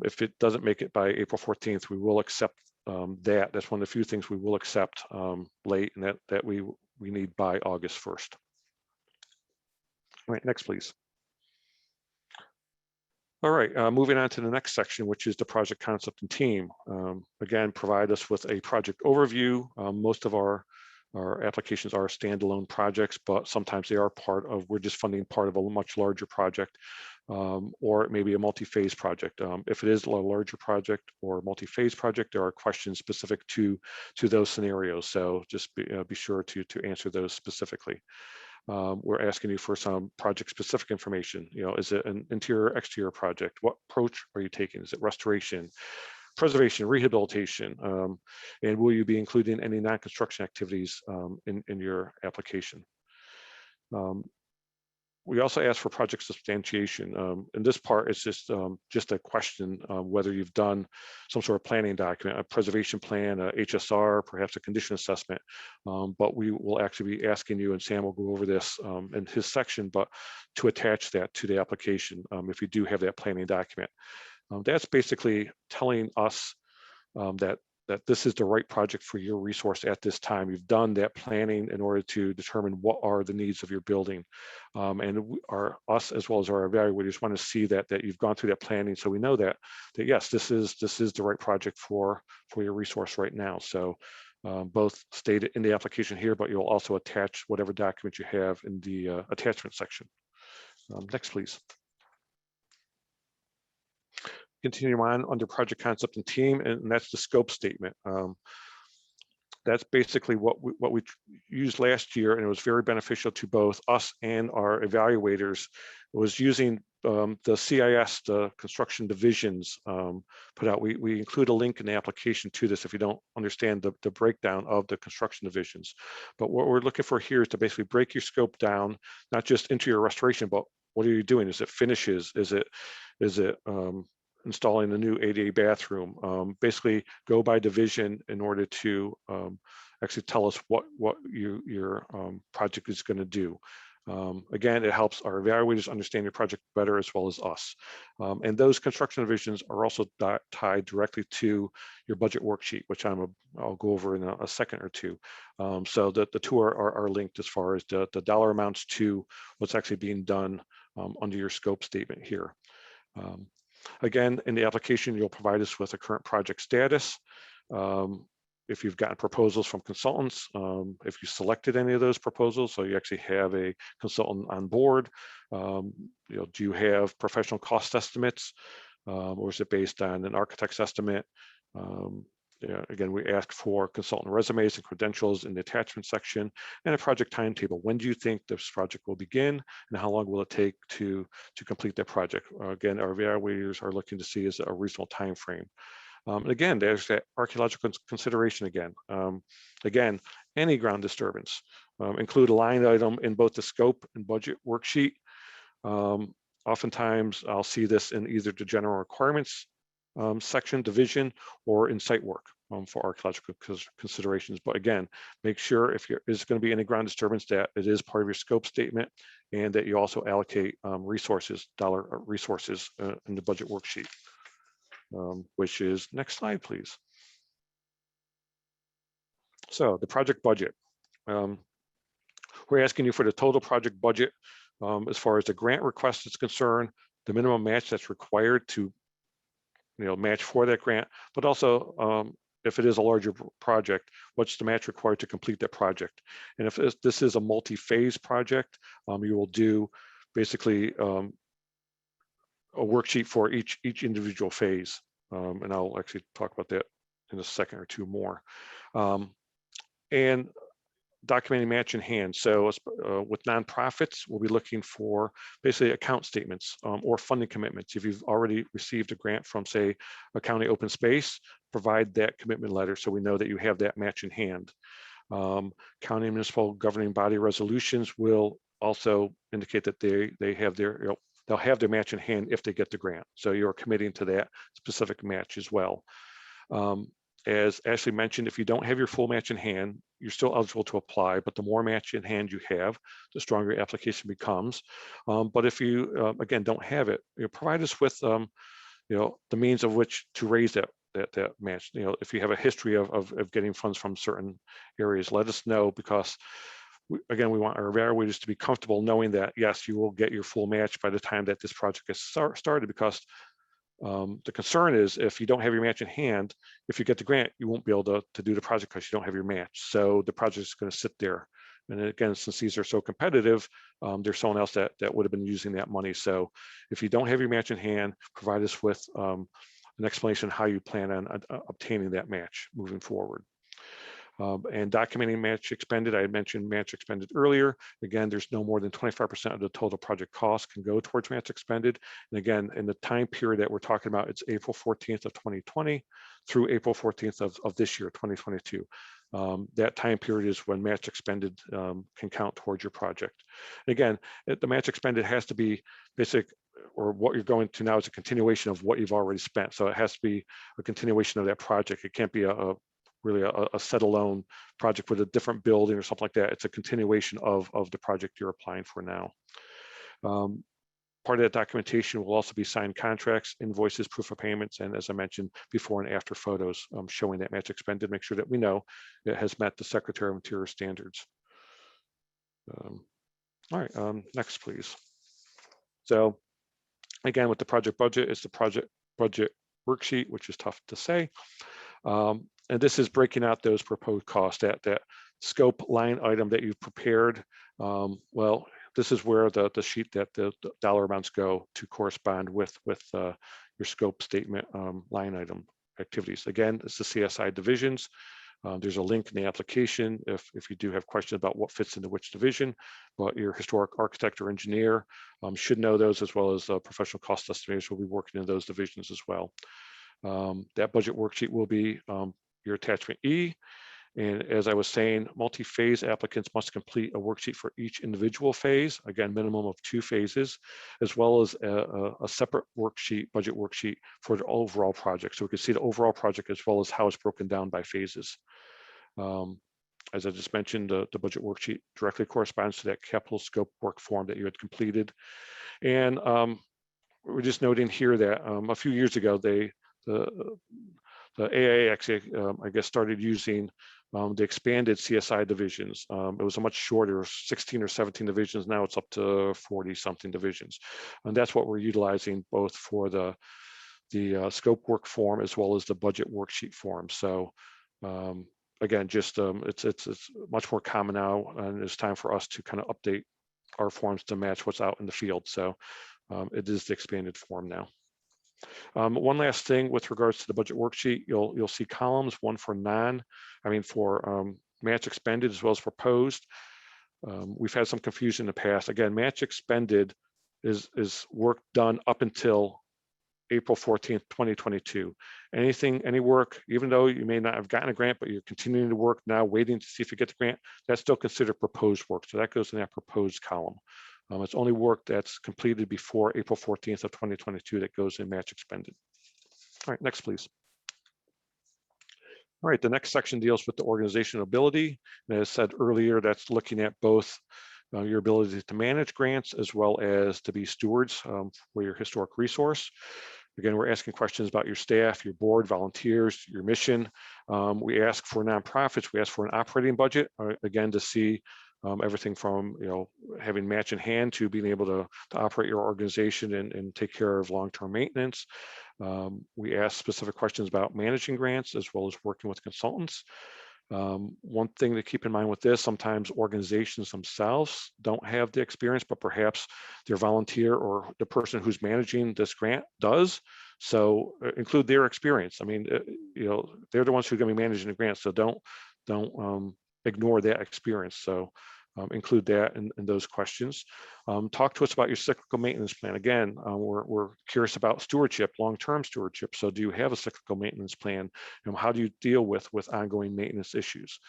Speaker 4: if it doesn't make it by April 14th, we will accept that. That's one of the few things we will accept late, and that we need by August 1st. All right, next, please. All right, moving on to the next section, which is the project concept and team. Again, provide us with a project overview. Most of our applications are standalone projects, but sometimes they are we're just funding part of a much larger project, or it may be a multi-phase project. If it is a larger project or multi-phase project, there are questions specific to those scenarios. So just be sure to answer those specifically. We're asking you for some project-specific information. Is it an interior, exterior project? What approach are you taking? Is it restoration, preservation, rehabilitation? And will you be including any non-construction activities in your application? We also ask for project substantiation. In this part, it's just a question whether you've done some sort of planning document, a preservation plan, a HSR, perhaps a condition assessment. But we will actually be asking you, and Sam will go over this in his section, but to attach that to the application if you do have that planning document. That's basically telling us that this is the right project for your resource at this time. You've done that planning in order to determine what are the needs of your building. And us, as well as our evaluators, want to see that you've gone through that planning, so we know that yes, this is the right project for your resource right now. So both stated in the application here, but you'll also attach whatever document you have in the attachment section. Next, please. Continue on under project concept and team, and that's the scope statement. That's basically what we used last year, and it was very beneficial to both us and our evaluators. It was using the CIS, the construction divisions put out. We include a link in the application to this if you don't understand the breakdown of the construction divisions. But what we're looking for here is to basically break your scope down, not just into your restoration, but what are you doing? Is it finishes? Is it installing a new ADA bathroom? Basically go by division in order to actually tell us what your project is going to do. Again, it helps our evaluators understand your project better, as well as us. And those construction divisions are also tied directly to your budget worksheet, which I'll go over in a second or two. So the two are linked as far as the dollar amounts to what's actually being done under your scope statement here. Again, in the application, you'll provide us with a current project status. If you've gotten proposals from consultants, if you selected any of those proposals, so you actually have a consultant on board, do you have professional cost estimates, or is it based on an architect's estimate? Again, we ask for consultant resumes and credentials in the attachment section, and a project timetable. When do you think this project will begin, and how long will it take to complete that project? Again, our evaluators are looking to see is a reasonable time frame. And again, there's that archaeological consideration again. Again, any ground disturbance. Include a line item in both the scope and budget worksheet. Oftentimes, I'll see this in either the general requirements section, division, or in site work for archaeological considerations. But again, make sure if there is going to be any ground disturbance that it is part of your scope statement, and that you also allocate dollar resources in the budget worksheet. Which is, next slide, please. So the project budget. We're asking you for the total project budget as far as the grant request is concerned, the minimum match that's required to match for that grant, but also if it is a larger project, what's the match required to complete that project? And if this is a multi-phase project, you will do basically a worksheet for each individual phase. And I'll actually talk about that in a second or two more. And documenting match in hand. So with nonprofits, we'll be looking for basically account statements or funding commitments. If you've already received a grant from, say, a county open space, provide that commitment letter so we know that you have that match in hand. County and municipal governing body resolutions will also indicate that they have their, they'll have their match in hand if they get the grant. So you're committing to that specific match as well. As Ashley mentioned, if you don't have your full match in hand, you're still eligible to apply, but the more match in hand you have, the stronger your application becomes. But if you, again, don't have it, provide us with, the means of which to raise that match. If you have a history of getting funds from certain areas, let us know, because again, we want our evaluators to be comfortable knowing that, yes, you will get your full match by the time that this project gets started, because the concern is if you don't have your match in hand, if you get the grant, you won't be able to do the project because you don't have your match. So the project is going to sit there. And again, since these are so competitive, there's someone else that would have been using that money. So if you don't have your match in hand, provide us with an explanation how you plan on obtaining that match moving forward. And documenting match expended, I had mentioned match expended earlier. Again, there's no more than 25% of the total project cost can go towards match expended. And again, in the time period that we're talking about, it's April 14th of 2020 through April 14th of this year, 2022. That time period is when match expended can count towards your project. And again, the match expended has to be basic, or what you're going to now is a continuation of what you've already spent. So it has to be a continuation of that project. It can't be really a set alone project with a different building or something like that. It's a continuation of the project you're applying for now. Part of that documentation will also be signed contracts, invoices, proof of payments, and as I mentioned, before and after photos showing that match expended. Make sure that we know it has met the Secretary of Interior standards. All right, next please. So again, with the project budget, it's the project budget worksheet, which is tough to say. And this is breaking out those proposed costs, that scope line item that you've prepared. Well, this is where the sheet that the dollar amounts go to correspond with your scope statement line item activities. Again, it's the CSI divisions. There's a link in the application if you do have questions about what fits into which division, but your historic architect or engineer should know those, as well as professional cost estimators will be working in those divisions as well. That budget worksheet will be your attachment E. And as I was saying, multi-phase applicants must complete a worksheet for each individual phase, again, minimum of 2 phases, as well as a separate worksheet, budget worksheet for the overall project. So we can see the overall project as well as how it's broken down by phases. As I just mentioned, the budget worksheet directly corresponds to that capital scope work form that you had completed. And we're just noting here that a few years ago, the AIA actually, I guess, started using the expanded CSI divisions. It was a much shorter, 16 or 17 divisions. Now it's up to 40 something divisions. And that's what we're utilizing both for the the scope work form as well as the budget worksheet form. So again, just it's much more common now, and it's time for us to kind of update our forms to match what's out in the field. So it is the expanded form now. One last thing with regards to the budget worksheet, you'll see columns, one for for match expended as well as proposed. We've had some confusion in the past. Again, match expended is work done up until April 14th, 2022. Any work, even though you may not have gotten a grant, but you're continuing to work now, waiting to see if you get the grant, that's still considered proposed work. So that goes in that proposed column. It's only work that's completed before April 14th of 2022 that goes in match expended. All right, next, please. All right, the next section deals with the organizational ability. And as said earlier, that's looking at both your ability to manage grants as well as to be stewards for your historic resource. Again, we're asking questions about your staff, your board, volunteers, your mission. We ask for nonprofits, we ask for an operating budget, again, to see everything from having match in hand to being able to operate your organization and take care of long-term maintenance. We ask specific questions about managing grants as well as working with consultants. One thing to keep in mind with this, sometimes organizations themselves don't have the experience, but perhaps their volunteer or the person who's managing this grant does. So include their experience. I mean, they're the ones who are going to be managing the grant, so don't ignore that experience. So include that in those questions. Talk to us about your cyclical maintenance plan. Again, we're curious about stewardship, long-term stewardship. So do you have a cyclical maintenance plan? How do you deal with ongoing maintenance issues?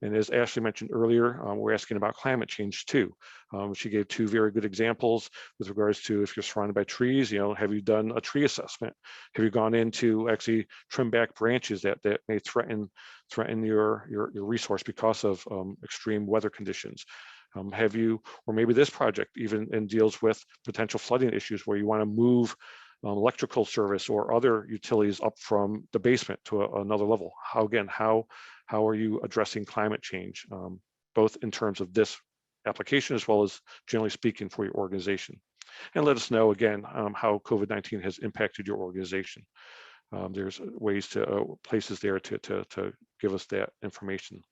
Speaker 4: And as Ashley mentioned earlier, we're asking about climate change too. She gave two very good examples with regards to if you're surrounded by trees, have you done a tree assessment? Have you gone in to actually trim back branches that may threaten your resource because of extreme weather conditions? Have you, or maybe this project even deals with potential flooding issues where you want to move electrical service or other utilities up from the basement to another level? How are you addressing climate change, both in terms of this application as well as generally speaking for your organization? And let us know again how COVID-19 has impacted your organization. There's ways to places there to give us that information.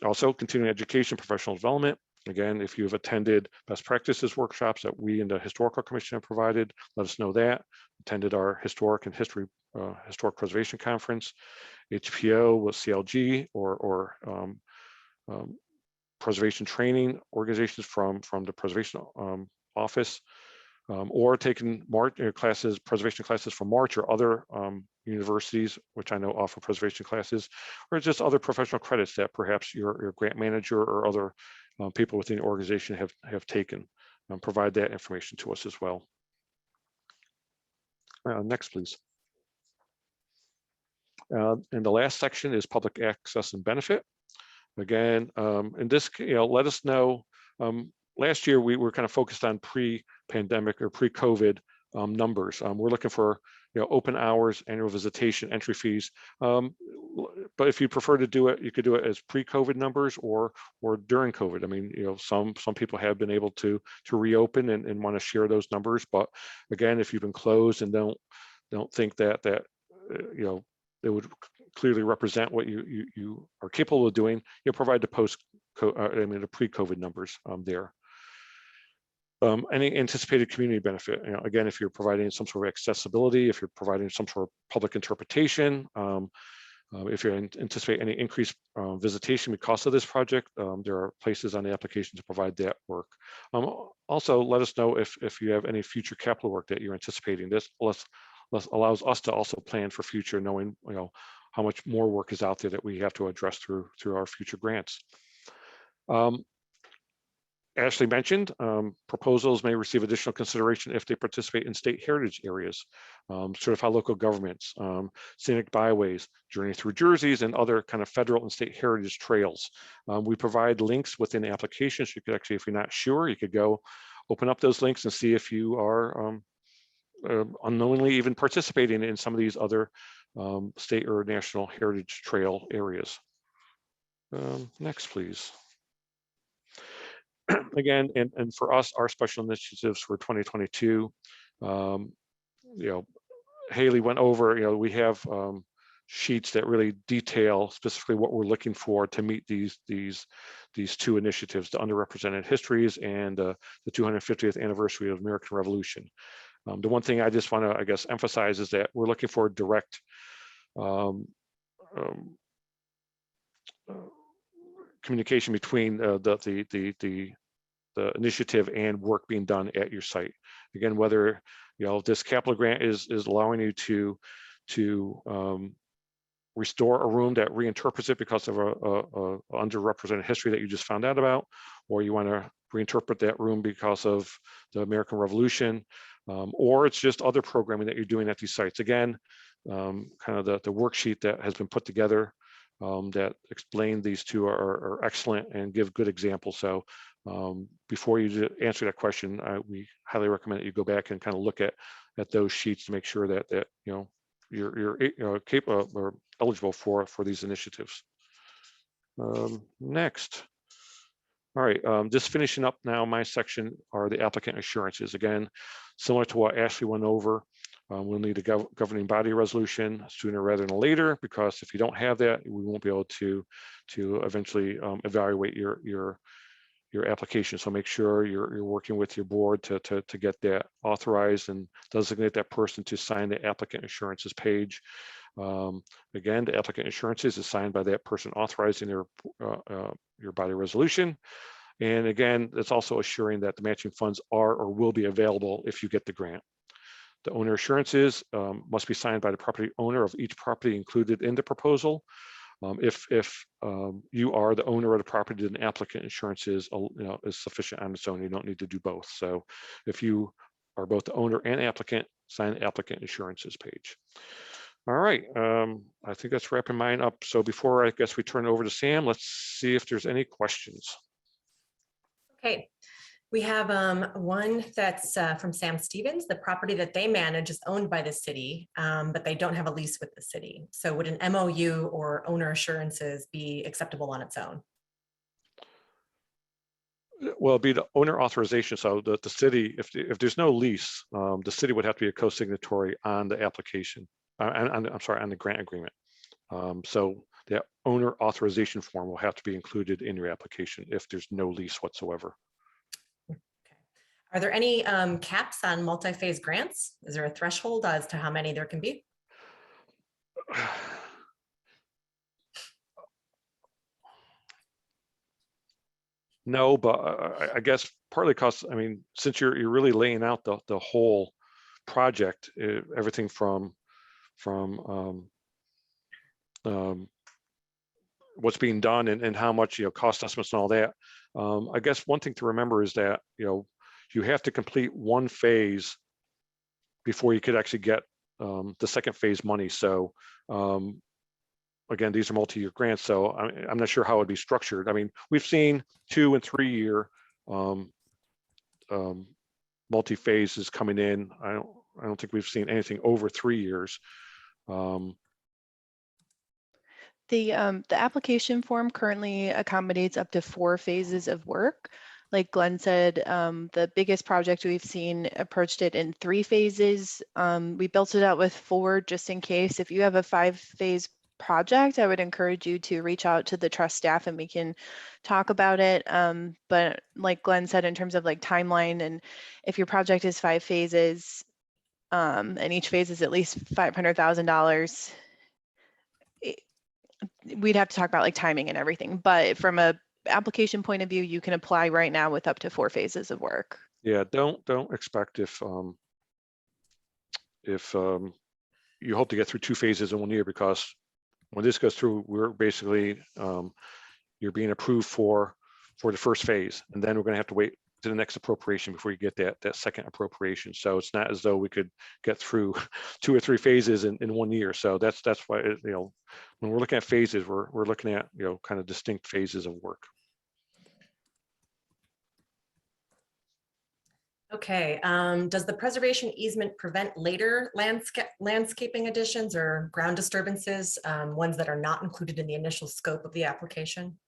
Speaker 4: Also, continuing education, professional development. Again, if you've attended best practices workshops that we in the Historical Commission have provided, let us know that. Attended our Historic Preservation Conference, HPO with CLG or preservation training organizations from the Preservation Office, or taking preservation classes from March or other universities, which I know offer preservation classes, or just other professional credits that perhaps your grant manager or other people within the organization have taken. Provide that information to us as well. Next, please. And the last section is public access and benefit. Again, in this, let us know. Last year, we were kind of focused on pre-pandemic or pre-COVID numbers. We're looking for open hours, annual visitation, entry fees. But if you prefer to do it, you could do it as pre-COVID numbers or during COVID. I mean, some people have been able to reopen and want to share those numbers. But again, if you've been closed and don't think that it would clearly represent what you are capable of doing, provide the the pre-COVID numbers there. Any anticipated community benefit. Again, if you're providing some sort of accessibility, if you're providing some sort of public interpretation, if you anticipate any increased visitation because of this project, there are places on the application to provide that work. Also, let us know if you have any future capital work that you're anticipating. This allows us to also plan for future, knowing how much more work is out there that we have to address through our future grants. Ashley mentioned proposals may receive additional consideration if they participate in state heritage areas, certified local governments, scenic byways, journey through jerseys, and other kind of federal and state heritage trails. We provide links within the application, so you could actually, if you're not sure, you could go open up those links and see if you are unknowingly even participating in some of these other state or national heritage trail areas. Next, please. Again, and for us, our special initiatives for 2022, Haley went over, we have sheets that really detail specifically what we're looking for to meet these two initiatives, the underrepresented histories and the 250th anniversary of American Revolution. The one thing I just want to, I guess, emphasize is that we're looking for direct communication between the initiative and work being done at your site. Again, whether this capital grant is allowing you to restore a room that reinterprets it because of a underrepresented history that you just found out about, or you want to reinterpret that room because of the American Revolution, or it's just other programming that you're doing at these sites. Again, kind of the worksheet that has been put together that explain these two are excellent and give good examples. So before you answer that question, we highly recommend that you go back and kind of look at those sheets to make sure that you're capable or eligible for these initiatives. Next. All right, just finishing up now, my section are the applicant assurances. Again, similar to what Ashley went over, we'll need a governing body resolution sooner rather than later, because if you don't have that, we won't be able to eventually evaluate your application. So make sure you're working with your board to get that authorized and designate that person to sign the applicant assurances page. Again, the applicant assurances is signed by that person authorizing your body resolution. And again, it's also assuring that the matching funds are or will be available if you get the grant. The owner assurances must be signed by the property owner of each property included in the proposal. If you are the owner of the property, then applicant assurances is sufficient on its own. You don't need to do both. So if you are both the owner and applicant, sign the applicant assurances page. All right, I think that's wrapping mine up. So before I guess we turn it over to Sam, let's see if there's any questions.
Speaker 3: Okay, we have one that's from Sam Stevens. The property that they manage is owned by the city, but they don't have a lease with the city. So would an MOU or owner assurances be acceptable on its own?
Speaker 4: Well, it'd be the owner authorization. So the city, if there's no lease, the city would have to be a co-signatory on the application. I'm sorry, on the grant agreement. So the owner authorization form will have to be included in your application if there's no lease whatsoever.
Speaker 3: Okay. Are there any caps on multi-phase grants? Is there a threshold as to how many there can be?
Speaker 4: No, but I guess partly because, I mean, since you're really laying out the whole project, everything from what's being done and how much, cost estimates and all that. I guess one thing to remember is that, you have to complete one phase before you could actually get the second phase money. So again, these are multi-year grants, so I'm not sure how it'd be structured. I mean, we've seen 2 and 3 year multi-phases coming in. I don't think we've seen anything over 3 years.
Speaker 2: The application form currently accommodates up to 4 phases of work. Like Glenn said, the biggest project we've seen approached it in 3 phases. We built it out with 4 just in case. If you have a 5-phase project, I would encourage you to reach out to the trust staff and we can talk about it. But like Glenn said, in terms of like timeline, and if your project is 5 phases and each phase is at least $500,000, we'd have to talk about like timing and everything. But from a application point of view, you can apply right now with up to 4 phases of work.
Speaker 4: Yeah, don't expect if you hope to get through 2 phases in 1 year, because when this goes through, we're basically you're being approved for the first phase, and then we're going to have to wait to the next appropriation before you get that second appropriation. So it's not as though we could get through 2 or 3 phases in 1 year. So that's why when we're looking at phases, we're looking at kind of distinct phases of work.
Speaker 3: Okay, does the preservation easement prevent later landscaping additions or ground disturbances, ones that are not included in the initial scope of the application?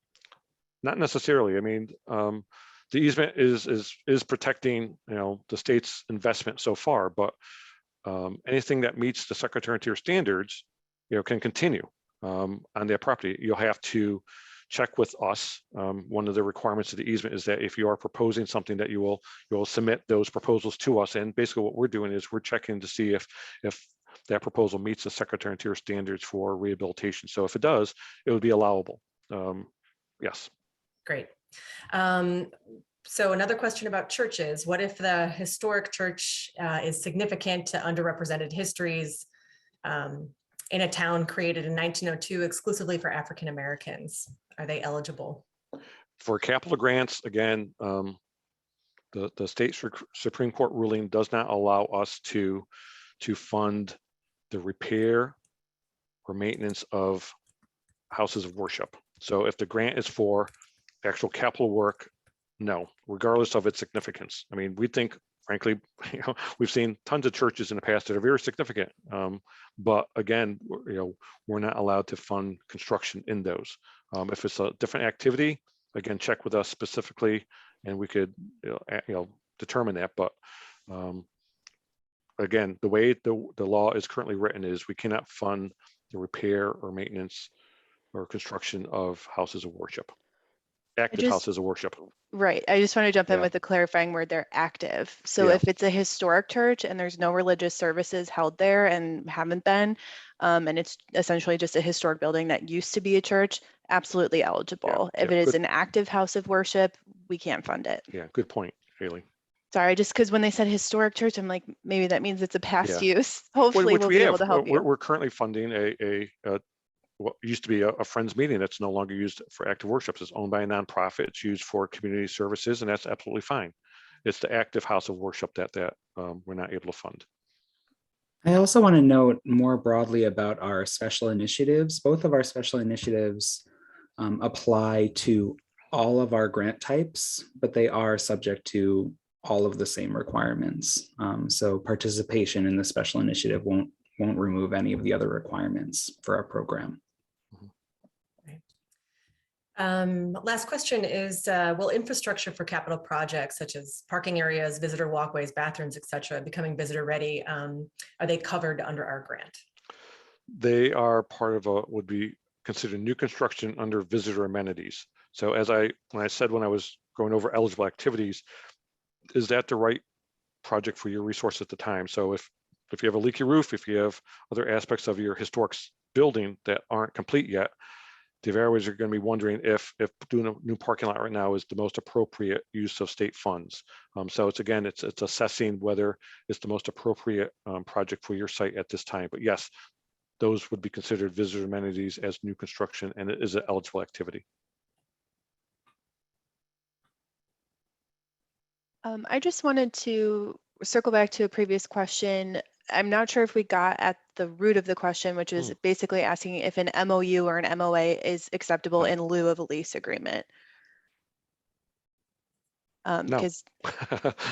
Speaker 4: Not necessarily. I mean, the easement is protecting the state's investment so far, but anything that meets the Secretary of Interior standards, can continue on that property. You'll have to check with us. One of the requirements of the easement is that if you are proposing something, that you will submit those proposals to us. And basically what we're doing is we're checking to see if that proposal meets the Secretary of Interior standards for rehabilitation. So if it does, it would be allowable. Yes.
Speaker 3: Great. So another question about churches. What if the historic church is significant to underrepresented histories in a town created in 1902 exclusively for African Americans? Are they eligible?
Speaker 4: For capital grants, again, the state Supreme Court ruling does not allow us to fund the repair or maintenance of houses of worship. So if the grant is for actual capital work, no, regardless of its significance. I mean, we think, frankly, we've seen tons of churches in the past that are very significant, but again, we're not allowed to fund construction in those. If it's a different activity, again, check with us specifically, and we could, determine that. But again, the way the law is currently written is we cannot fund the repair or maintenance or construction of houses of worship, active houses of worship.
Speaker 2: Right. I just want to jump in
Speaker 4: Yeah.
Speaker 2: with the clarifying word there, active. So
Speaker 4: Yeah.
Speaker 2: if it's a historic church and there's no religious services held there and haven't been, and it's essentially just a historic building that used to be a church, absolutely eligible. If it is an active house of worship, we can't fund it.
Speaker 4: Yeah, good point, Haley.
Speaker 2: Sorry, just because when they said historic church, I'm like, maybe that means it's a past
Speaker 4: Yeah.
Speaker 2: use. Hopefully we'll be able to help you.
Speaker 4: We're currently funding a what used to be a Friends meeting that's no longer used for active worship. It's owned by a nonprofit. It's used for community services, and that's absolutely fine. It's the active house of worship that we're not able to fund.
Speaker 6: I also want to note more broadly about our special initiatives. Both of our special initiatives apply to all of our grant types, but they are subject to all of the same requirements. So participation in the special initiative won't remove any of the other requirements for our program.
Speaker 3: Last question is, will infrastructure for capital projects such as parking areas, visitor walkways, bathrooms, etc., becoming visitor ready, are they covered under our grant?
Speaker 4: They are part of would be considered new construction under visitor amenities. So when I was going over eligible activities, is that the right project for your resource at the time? So if you have a leaky roof, if you have other aspects of your historic building that aren't complete yet, the evaluators are going to be wondering if doing a new parking lot right now is the most appropriate use of state funds. So it's assessing whether it's the most appropriate project for your site at this time. But yes, those would be considered visitor amenities as new construction, and it is an eligible activity.
Speaker 2: I just wanted to circle back to a previous question. I'm not sure if we got at the root of the question, which is basically asking if an MOU or an MOA is acceptable in lieu of a lease agreement.
Speaker 4: No.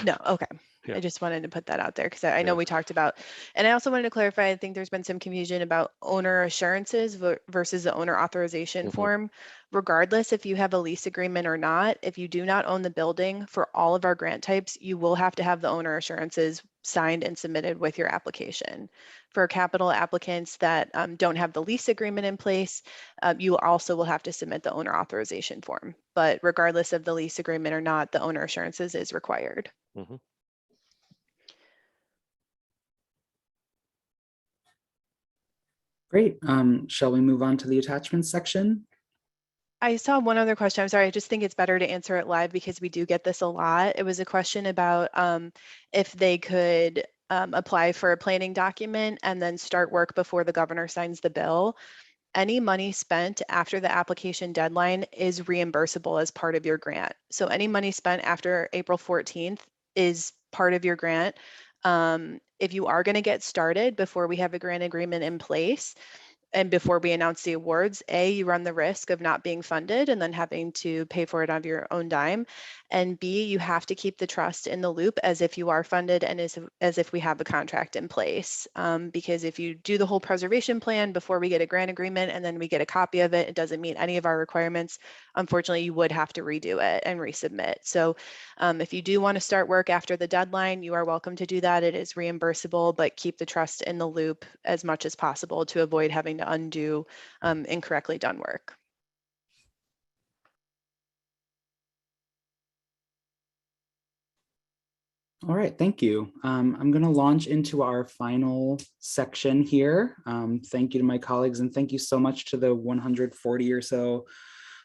Speaker 2: No, okay.
Speaker 4: Yeah.
Speaker 2: I just wanted to put that out there because I know we talked about, and I also wanted to clarify, I think there's been some confusion about owner assurances versus the owner authorization form. Regardless if you have a lease agreement or not, if you do not own the building, for all of our grant types, you will have to have the owner assurances signed and submitted with your application. For capital applicants that don't have the lease agreement in place, you also will have to submit the owner authorization form. But regardless of the lease agreement or not, the owner assurances is required.
Speaker 6: Great. Shall we move on to the attachments section?
Speaker 2: I saw one other question. I'm sorry. I just think it's better to answer it live because we do get this a lot. It was a question about if they could apply for a planning document and then start work before the governor signs the bill. Any money spent after the application deadline is reimbursable as part of your grant. So any money spent after April 14th is part of your grant. If you are going to get started before we have a grant agreement in place, and before we announce the awards, you run the risk of not being funded and then having to pay for it out of your own dime. And B, you have to keep the trust in the loop as if you are funded and as if we have a contract in place. Because if you do the whole preservation plan before we get a grant agreement and then we get a copy of it, it doesn't meet any of our requirements, unfortunately, you would have to redo it and resubmit. So if you do want to start work after the deadline, you are welcome to do that. It is reimbursable, but keep the trust in the loop as much as possible to avoid having to undo incorrectly done work.
Speaker 6: All right, thank you. I'm going to launch into our final section here. Thank you to my colleagues, and thank you so much to the 140 or so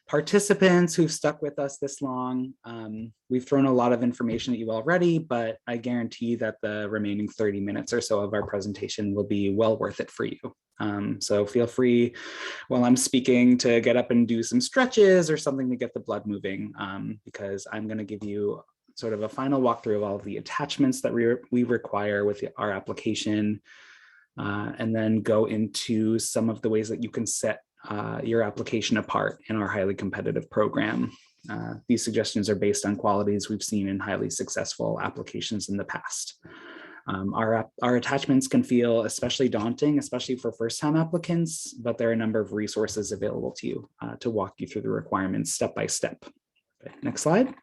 Speaker 6: participants who've stuck with us this long. We've thrown a lot of information at you already, but I guarantee that the remaining 30 minutes or so of our presentation will be well worth it for you. So feel free while I'm speaking to get up and do some stretches or something to get the blood moving, because I'm going to give you sort of a final walkthrough of all of the attachments that we require with our application, and then go into some of the ways that you can set your application apart in our highly competitive program. These suggestions are based on qualities we've seen in highly successful applications in the past. Our attachments can feel especially daunting, especially for first-time applicants, but there are a number of resources available to you to walk you through the requirements step by step. Okay, next slide.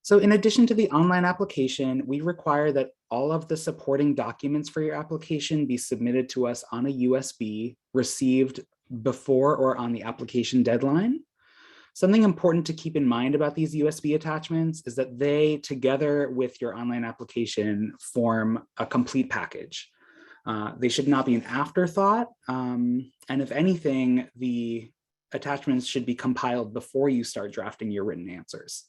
Speaker 6: So in addition to the online application, we require that all of the supporting documents for your application be submitted to us on a USB received before or on the application deadline. Something important to keep in mind about these USB attachments is that they, together with your online application, form a complete package. They should not be an afterthought. And if anything, the attachments should be compiled before you start drafting your written answers.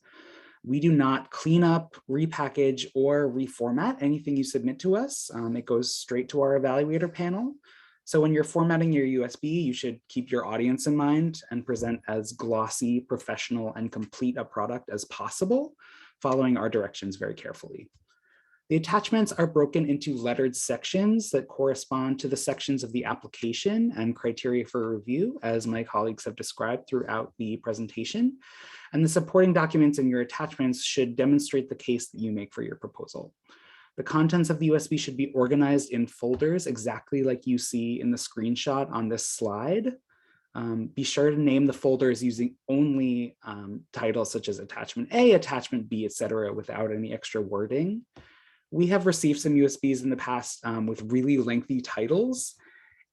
Speaker 6: We do not clean up, repackage, or reformat anything you submit to us. It goes straight to our evaluator panel. So when you're formatting your USB, you should keep your audience in mind and present as glossy, professional, and complete a product as possible, following our directions very carefully. The attachments are broken into lettered sections that correspond to the sections of the application and criteria for review, as my colleagues have described throughout the presentation. And the supporting documents in your attachments should demonstrate the case that you make for your proposal. The contents of the USB should be organized in folders exactly like you see in the screenshot on this slide. Be sure to name the folders using only titles such as attachment A, attachment B, etc., without any extra wording. We have received some USBs in the past with really lengthy titles,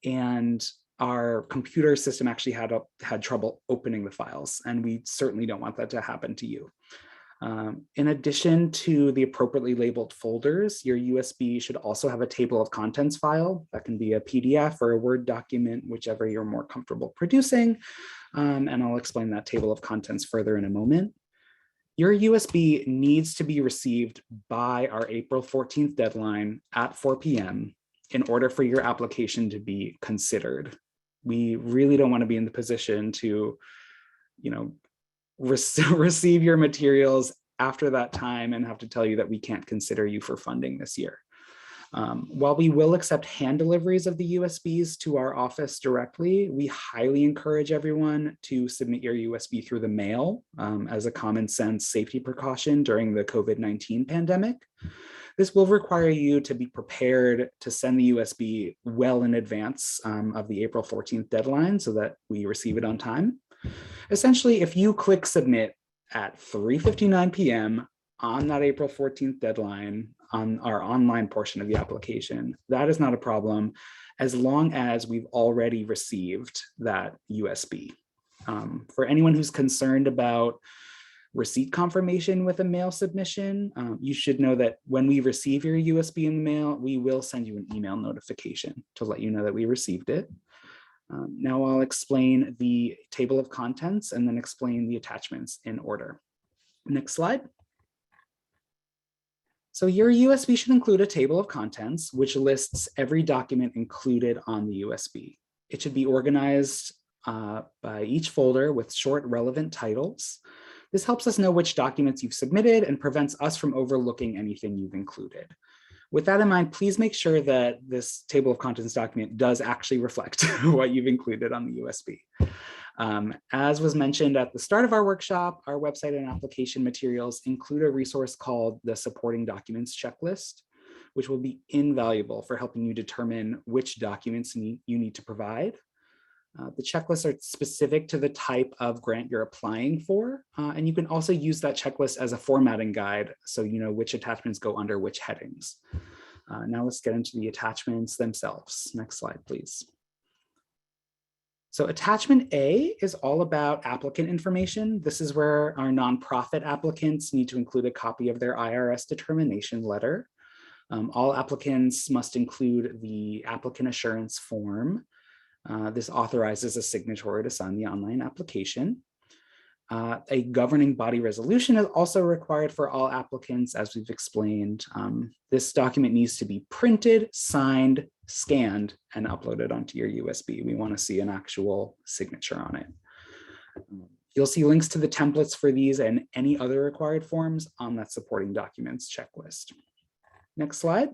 Speaker 6: and our computer system actually had trouble opening the files, and we certainly don't want that to happen to you. In addition to the appropriately labeled folders, your USB should also have a table of contents file. That can be a PDF or a Word document, whichever you're more comfortable producing, and I'll explain that table of contents further in a moment. Your USB needs to be received by our April 14th deadline at 4 p.m. in order for your application to be considered. We really don't want to be in the position to, receive your materials after that time and have to tell you that we can't consider you for funding this year. While we will accept hand deliveries of the USBs to our office directly, we highly encourage everyone to submit your USB through the mail as a common sense safety precaution during the COVID-19 pandemic. This will require you to be prepared to send the USB well in advance of the April 14th deadline so that we receive it on time. Essentially, if you click submit at 3:59 p.m. on that April 14th deadline on our online portion of the application, that is not a problem as long as we've already received that USB. For anyone who's concerned about receipt confirmation with a mail submission, you should know that when we receive your USB in the mail, we will send you an email notification to let you know that we received it. Now I'll explain the table of contents and then explain the attachments in order. Next slide. So your USB should include a table of contents, which lists every document included on the USB. It should be organized by each folder with short relevant titles. This helps us know which documents you've submitted and prevents us from overlooking anything you've included. With that in mind, please make sure that this table of contents document does actually reflect what you've included on the USB. As was mentioned at the start of our workshop, our website and application materials include a resource called the Supporting Documents Checklist, which will be invaluable for helping you determine which documents you need to provide. The checklists are specific to the type of grant you're applying for, and you can also use that checklist as a formatting guide so you know which attachments go under which headings. Now let's get into the attachments themselves. Next slide, please. So attachment A is all about applicant information. This is where our nonprofit applicants need to include a copy of their IRS determination letter. All applicants must include the applicant assurance form. This authorizes a signatory to sign the online application. A governing body resolution is also required for all applicants, as we've explained. This document needs to be printed, signed, scanned, and uploaded onto your USB. We want to see an actual signature on it. You'll see links to the templates for these and any other required forms on that supporting documents checklist. Next slide.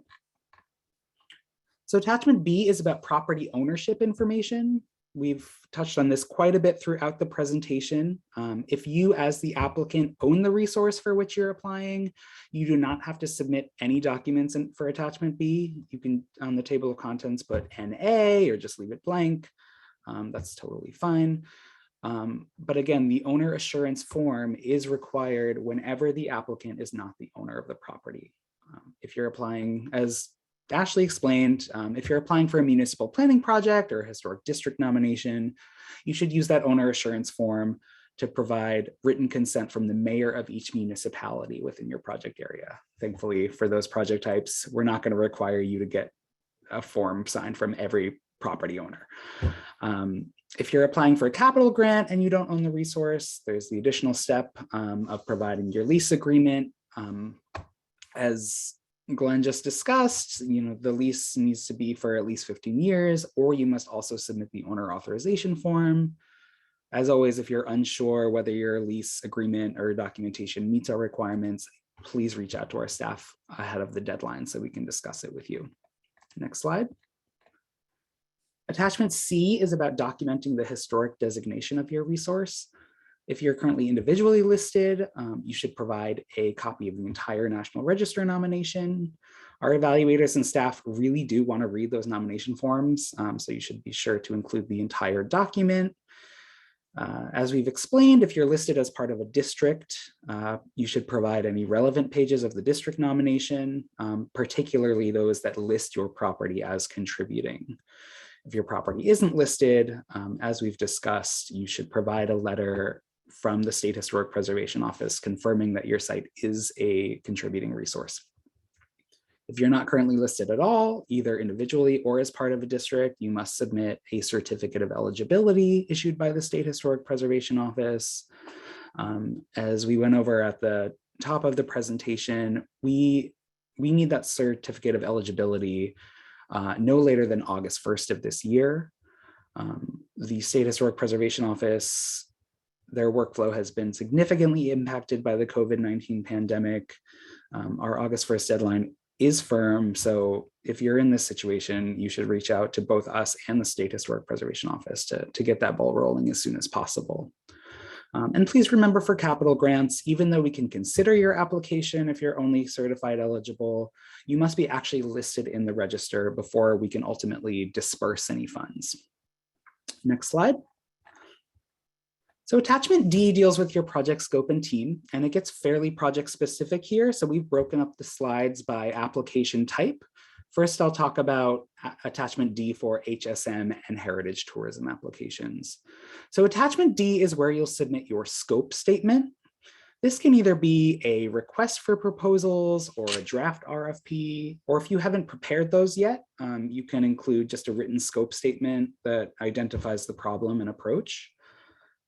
Speaker 6: So attachment B is about property ownership information. We've touched on this quite a bit throughout the presentation. If you, as the applicant, own the resource for which you're applying, you do not have to submit any documents for attachment B. You can, on the table of contents, put NA or just leave it blank. That's totally fine. But again, the owner assurance form is required whenever the applicant is not the owner of the property. If you're applying, as Ashley explained, if you're applying for a municipal planning project or a historic district nomination, you should use that owner assurance form to provide written consent from the mayor of each municipality within your project area. Thankfully, for those project types, we're not going to require you to get a form signed from every property owner. If you're applying for a capital grant and you don't own the resource, there's the additional step of providing your lease agreement. As Glenn just discussed, the lease needs to be for at least 15 years, or you must also submit the owner authorization form. As always, if you're unsure whether your lease agreement or documentation meets our requirements, please reach out to our staff ahead of the deadline so we can discuss it with you. Next slide. Attachment C is about documenting the historic designation of your resource. If you're currently individually listed, you should provide a copy of the entire National Register nomination. Our evaluators and staff really do want to read those nomination forms, so you should be sure to include the entire document. As we've explained, if you're listed as part of a district, you should provide any relevant pages of the district nomination, particularly those that list your property as contributing. If your property isn't listed, as we've discussed, you should provide a letter from the State Historic Preservation Office confirming that your site is a contributing resource. If you're not currently listed at all, either individually or as part of a district, you must submit a certificate of eligibility issued by the State Historic Preservation Office. As we went over at the top of the presentation, we need that certificate of eligibility no later than August 1st of this year. The State Historic Preservation Office, their workflow has been significantly impacted by the COVID-19 pandemic. Our August 1st deadline is firm, so if you're in this situation, you should reach out to both us and the State Historic Preservation Office to get that ball rolling as soon as possible. And please remember, for capital grants, even though we can consider your application if you're only certified eligible, you must be actually listed in the register before we can ultimately disperse any funds. Next slide. So attachment D deals with your project scope and team, and it gets fairly project specific here. So we've broken up the slides by application type. First, I'll talk about attachment D for HSM and heritage tourism applications. So attachment D is where you'll submit your scope statement. This can either be a request for proposals or a draft RFP, or if you haven't prepared those yet, you can include just a written scope statement that identifies the problem and approach.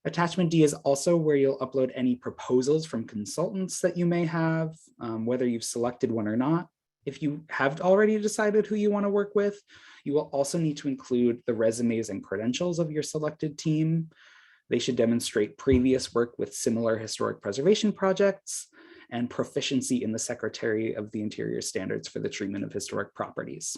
Speaker 6: Attachment D is also where you'll upload any proposals from consultants that you may have, whether you've selected one or not. If you have already decided who you want to work with, you will also need to include the resumes and credentials of your selected team. They should demonstrate previous work with similar historic preservation projects, and proficiency in the Secretary of the Interior standards for the treatment of historic properties,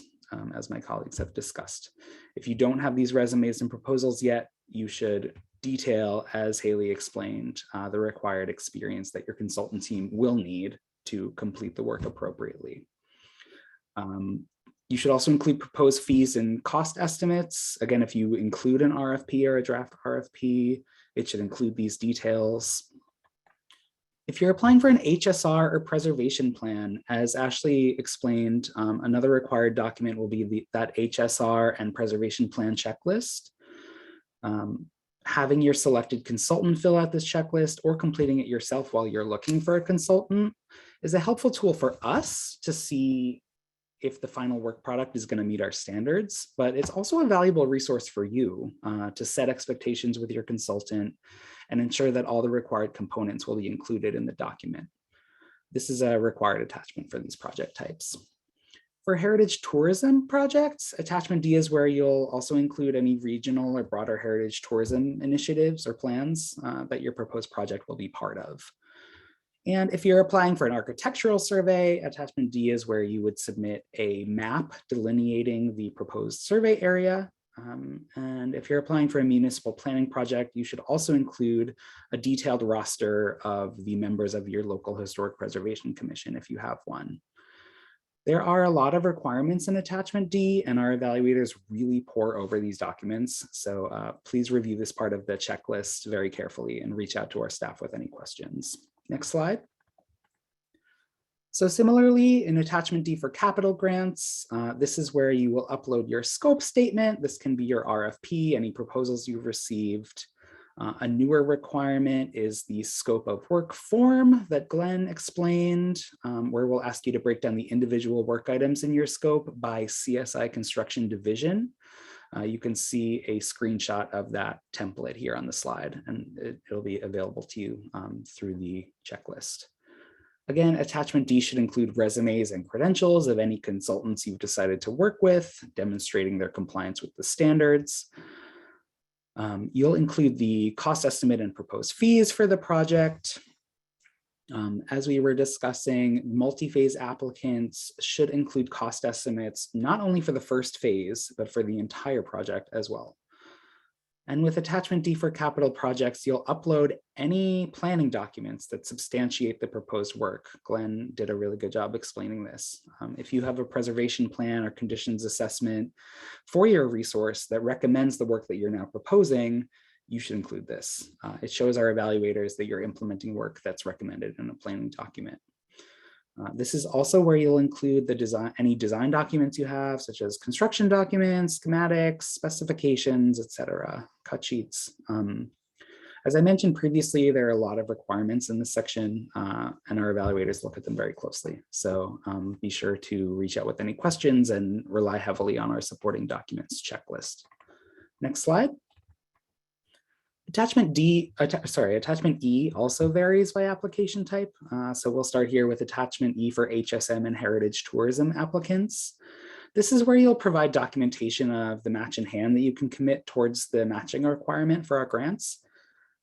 Speaker 6: as my colleagues have discussed. If you don't have these resumes and proposals yet, you should detail, as Haley explained, the required experience that your consultant team will need to complete the work appropriately. You should also include proposed fees and cost estimates. Again, if you include an RFP or a draft RFP, it should include these details. If you're applying for an HSR or preservation plan, as Ashley explained, another required document will be that HSR and preservation plan checklist. Having your selected consultant fill out this checklist or completing it yourself while you're looking for a consultant is a helpful tool for us to see if the final work product is going to meet our standards, but it's also a valuable resource for you to set expectations with your consultant and ensure that all the required components will be included in the document. This is a required attachment for these project types. For heritage tourism projects, attachment D is where you'll also include any regional or broader heritage tourism initiatives or plans that your proposed project will be part of. And if you're applying for an architectural survey, attachment D is where you would submit a map delineating the proposed survey area. And if you're applying for a municipal planning project, you should also include a detailed roster of the members of your local historic preservation commission if you have one. There are a lot of requirements in attachment D, and our evaluators really pore over these documents. So please review this part of the checklist very carefully and reach out to our staff with any questions. Next slide. So similarly, in attachment D for capital grants, this is where you will upload your scope statement. This can be your RFP, any proposals you've received. A newer requirement is the scope of work form that Glenn explained, where we'll ask you to break down the individual work items in your scope by CSI construction division. You can see a screenshot of that template here on the slide, and it'll be available to you through the checklist. Again, attachment D should include resumes and credentials of any consultants you've decided to work with, demonstrating their compliance with the standards. You'll include the cost estimate and proposed fees for the project. As we were discussing, multi-phase applicants should include cost estimates, not only for the first phase, but for the entire project as well. And with attachment D for capital projects, you'll upload any planning documents that substantiate the proposed work. Glenn did a really good job explaining this. If you have a preservation plan or conditions assessment for your resource that recommends the work that you're now proposing, you should include this. It shows our evaluators that you're implementing work that's recommended in a planning document. This is also where you'll include the any design documents you have, such as construction documents, schematics, specifications, etc., cut sheets. As I mentioned previously, there are a lot of requirements in this section, and our evaluators look at them very closely. So be sure to reach out with any questions and rely heavily on our supporting documents checklist. Next slide. Attachment E also varies by application type. So we'll start here with attachment E for HSM and heritage tourism applicants. This is where you'll provide documentation of the match in hand that you can commit towards the matching requirement for our grants.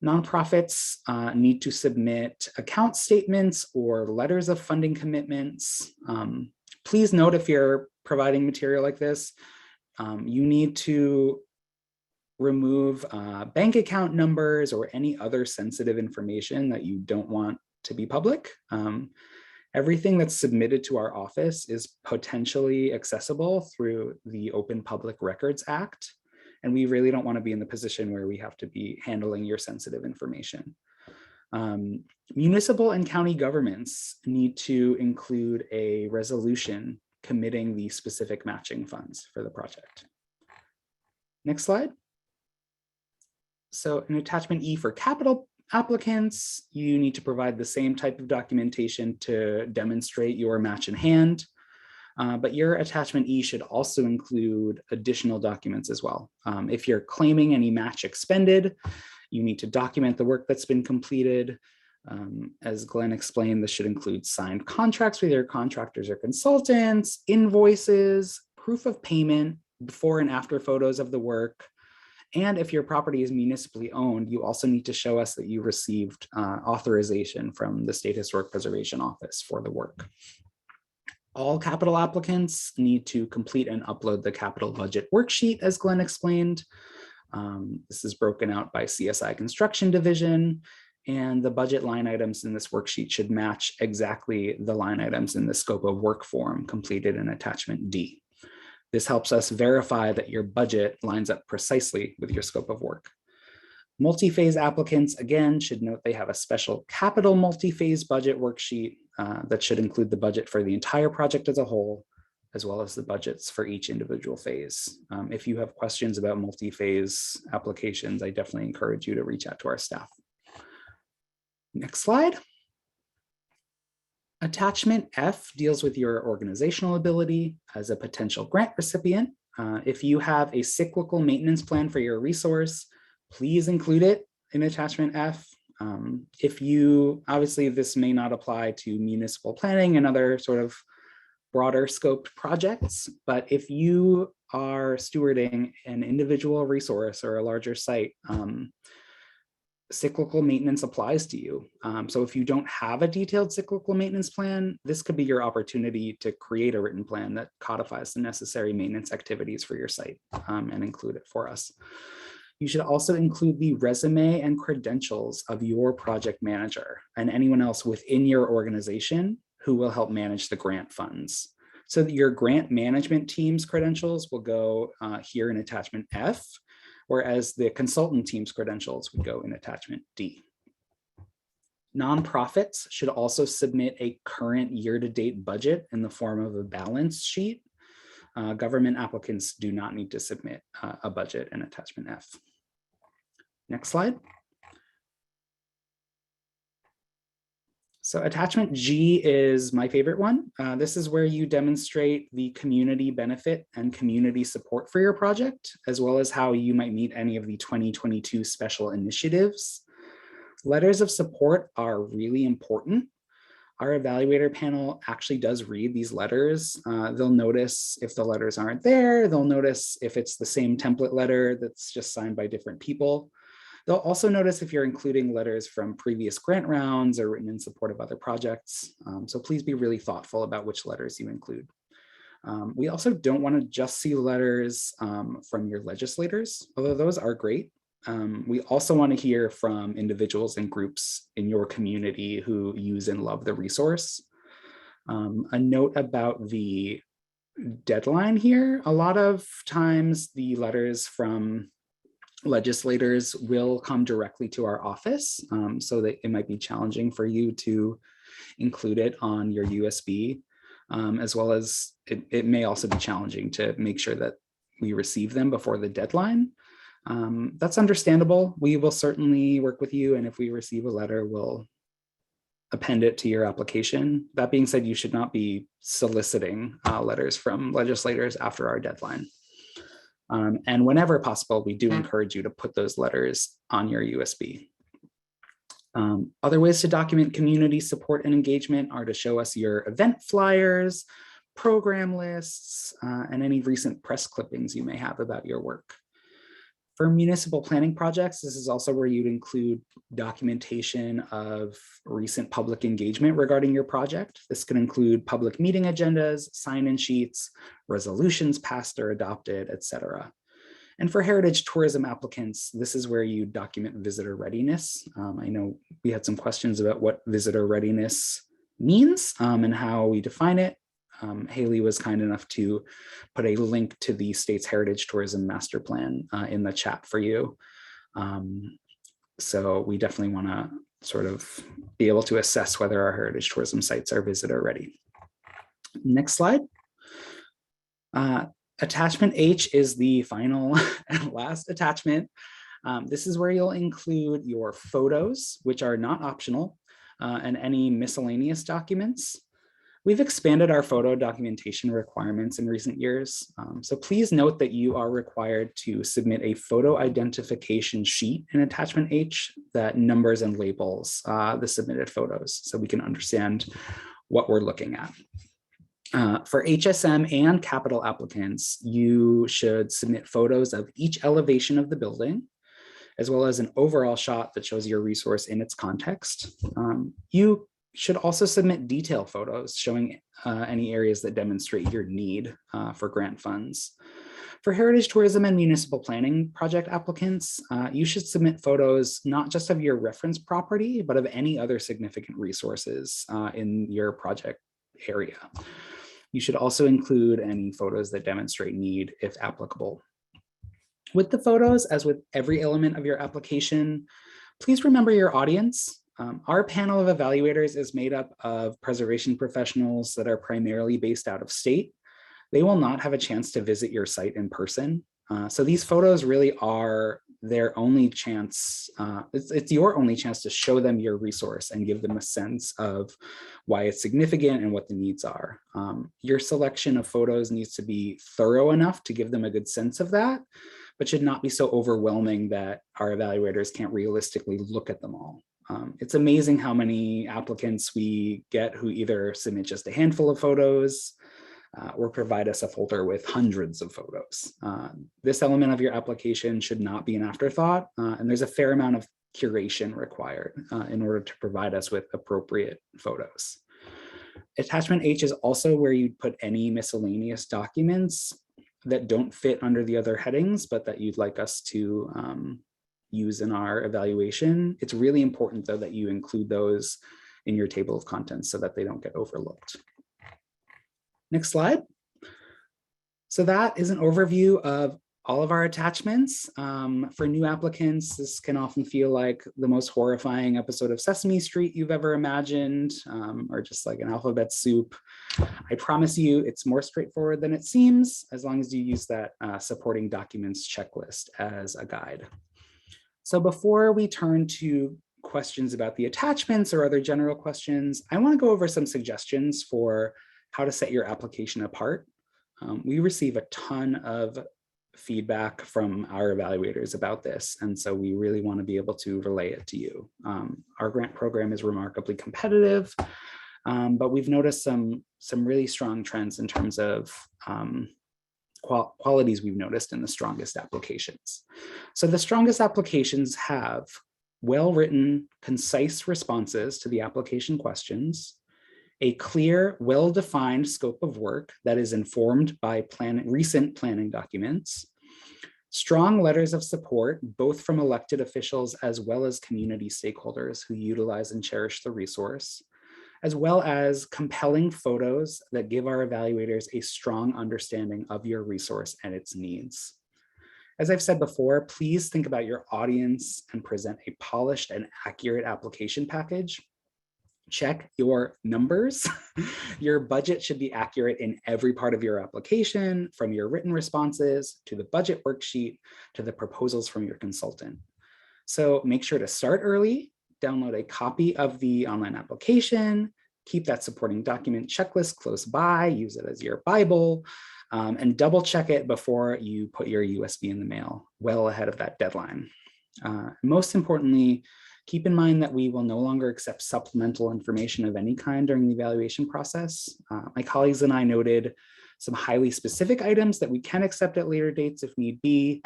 Speaker 6: Nonprofits need to submit account statements or letters of funding commitments. Please note, if you're providing material like this, you need to remove bank account numbers or any other sensitive information that you don't want to be public. Everything that's submitted to our office is potentially accessible through the Open Public Records Act, and we really don't want to be in the position where we have to be handling your sensitive information. Municipal and county governments need to include a resolution committing the specific matching funds for the project. Next slide. So in attachment E for capital applicants, you need to provide the same type of documentation to demonstrate your match in hand, but your attachment E should also include additional documents as well. If you're claiming any match expended, you need to document the work that's been completed. As Glenn explained, this should include signed contracts with your contractors or consultants, invoices, proof of payment, before and after photos of the work, And if your property is municipally owned, you also need to show us that you received authorization from the State Historic Preservation Office for the work. All capital applicants need to complete and upload the capital budget worksheet, as Glenn explained. This is broken out by CSI Construction Division, and the budget line items in this worksheet should match exactly the line items in the scope of work form completed in attachment D. This helps us verify that your budget lines up precisely with your scope of work. Multi-phase applicants, again, should note they have a special capital multi-phase budget worksheet that should include the budget for the entire project as a whole, as well as the budgets for each individual phase. If you have questions about multi-phase applications, I definitely encourage you to reach out to our staff. Next slide. Attachment F deals with your organizational ability as a potential grant recipient. If you have a cyclical maintenance plan for your resource, please include it in attachment F. If you, obviously this may not apply to municipal planning and other sort of broader scoped projects, but if you are stewarding an individual resource or a larger site, cyclical maintenance applies to you. So if you don't have a detailed cyclical maintenance plan, this could be your opportunity to create a written plan that codifies the necessary maintenance activities for your site and include it for us. You should also include the resume and credentials of your project manager and anyone else within your organization who will help manage the grant funds. So that your grant management team's credentials will go here in attachment F, whereas the consultant team's credentials would go in attachment D. Nonprofits should also submit a current year-to-date budget in the form of a balance sheet. Government applicants do not need to submit a budget in attachment F. Next slide. So attachment G is my favorite one. This is where you demonstrate the community benefit and community support for your project, as well as how you might meet any of the 2022 special initiatives. Letters of support are really important. Our evaluator panel actually does read these letters. They'll notice if the letters aren't there. They'll notice if it's the same template letter that's just signed by different people. They'll also notice if you're including letters from previous grant rounds or written in support of other projects. So please be really thoughtful about which letters you include. We also don't want to just see letters from your legislators, although those are great. We also want to hear from individuals and groups in your community who use and love the resource. A note about the deadline here. A lot of times the letters from legislators will come directly to our office, so that it might be challenging for you to include it on your USB, as well as it may also be challenging to make sure that we receive them before the deadline. That's understandable. We will certainly work with you, and if we receive a letter, we'll append it to your application. That being said, you should not be soliciting letters from legislators after our deadline. And whenever possible, we do encourage you to put those letters on your USB. Other ways to document community support and engagement are to show us your event flyers, program lists, and any recent press clippings you may have about your work. For municipal planning projects, this is also where you'd include documentation of recent public engagement regarding your project. This could include public meeting agendas, sign-in sheets, resolutions passed or adopted, etc. And for heritage tourism applicants, this is where you document visitor readiness. I know we had some questions about what visitor readiness means and how we define it. Haley was kind enough to put a link to the state's heritage tourism master plan in the chat for you. So we definitely want to sort of be able to assess whether our heritage tourism sites are visitor ready. Next slide. Attachment H is the final and last attachment. This is where you'll include your photos, which are not optional, and any miscellaneous documents. We've expanded our photo documentation requirements in recent years. So please note that you are required to submit a photo identification sheet in attachment H that numbers and labels the submitted photos so we can understand what we're looking at. For HSM and capital applicants, you should submit photos of each elevation of the building, as well as an overall shot that shows your resource in its context. You should also submit detail photos showing any areas that demonstrate your need for grant funds. For heritage tourism and municipal planning project applicants, you should submit photos not just of your reference property, but of any other significant resources in your project area. You should also include any photos that demonstrate need if applicable. With the photos, as with every element of your application, please remember your audience. Our panel of evaluators is made up of preservation professionals that are primarily based out of state. They will not have a chance to visit your site in person. So these photos really are their only chance. It's your only chance to show them your resource and give them a sense of why it's significant and what the needs are. Your selection of photos needs to be thorough enough to give them a good sense of that, but should not be so overwhelming that our evaluators can't realistically look at them all. It's amazing how many applicants we get who either submit just a handful of photos or provide us a folder with hundreds of photos. This element of your application should not be an afterthought, and there's a fair amount of curation required in order to provide us with appropriate photos. Attachment H is also where you'd put any miscellaneous documents that don't fit under the other headings, but that you'd like us to use in our evaluation. It's really important, though, that you include those in your table of contents so that they don't get overlooked. Next slide. So that is an overview of all of our attachments. For new applicants, this can often feel like the most horrifying episode of Sesame Street you've ever imagined, or just like an alphabet soup. I promise you it's more straightforward than it seems, as long as you use that supporting documents checklist as a guide. So before we turn to questions about the attachments or other general questions, I want to go over some suggestions for how to set your application apart. We receive a ton of feedback from our evaluators about this, and so we really want to be able to relay it to you. Our grant program is remarkably competitive, but we've noticed some really strong trends in terms of qualities we've noticed in the strongest applications. So the strongest applications have well-written, concise responses to the application questions, a clear, well-defined scope of work that is informed by recent planning documents, strong letters of support, both from elected officials as well as community stakeholders who utilize and cherish the resource, as well as compelling photos that give our evaluators a strong understanding of your resource and its needs. As I've said before, please think about your audience and present a polished and accurate application package. Check your numbers. Your budget should be accurate in every part of your application, from your written responses to the budget worksheet to the proposals from your consultant. So make sure to start early, download a copy of the online application, keep that supporting document checklist close by, use it as your Bible, and double check it before you put your USB in the mail, well ahead of that deadline. Most importantly, keep in mind that we will no longer accept supplemental information of any kind during the evaluation process. My colleagues and I noted some highly specific items that we can accept at later dates if need be,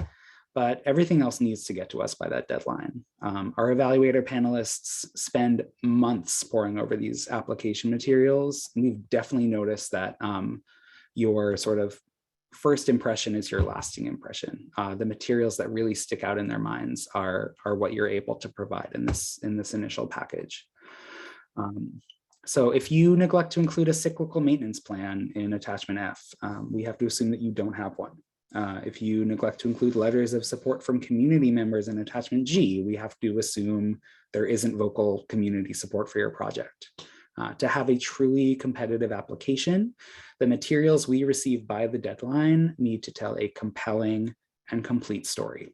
Speaker 6: but everything else needs to get to us by that deadline. Our evaluator panelists spend months poring over these application materials. And we've definitely noticed that your sort of first impression is your lasting impression. The materials that really stick out in their minds are what you're able to provide in this initial package. So if you neglect to include a cyclical maintenance plan in attachment F, we have to assume that you don't have one. If you neglect to include letters of support from community members in attachment G, we have to assume there isn't vocal community support for your project. To have a truly competitive application, the materials we receive by the deadline need to tell a compelling and complete story.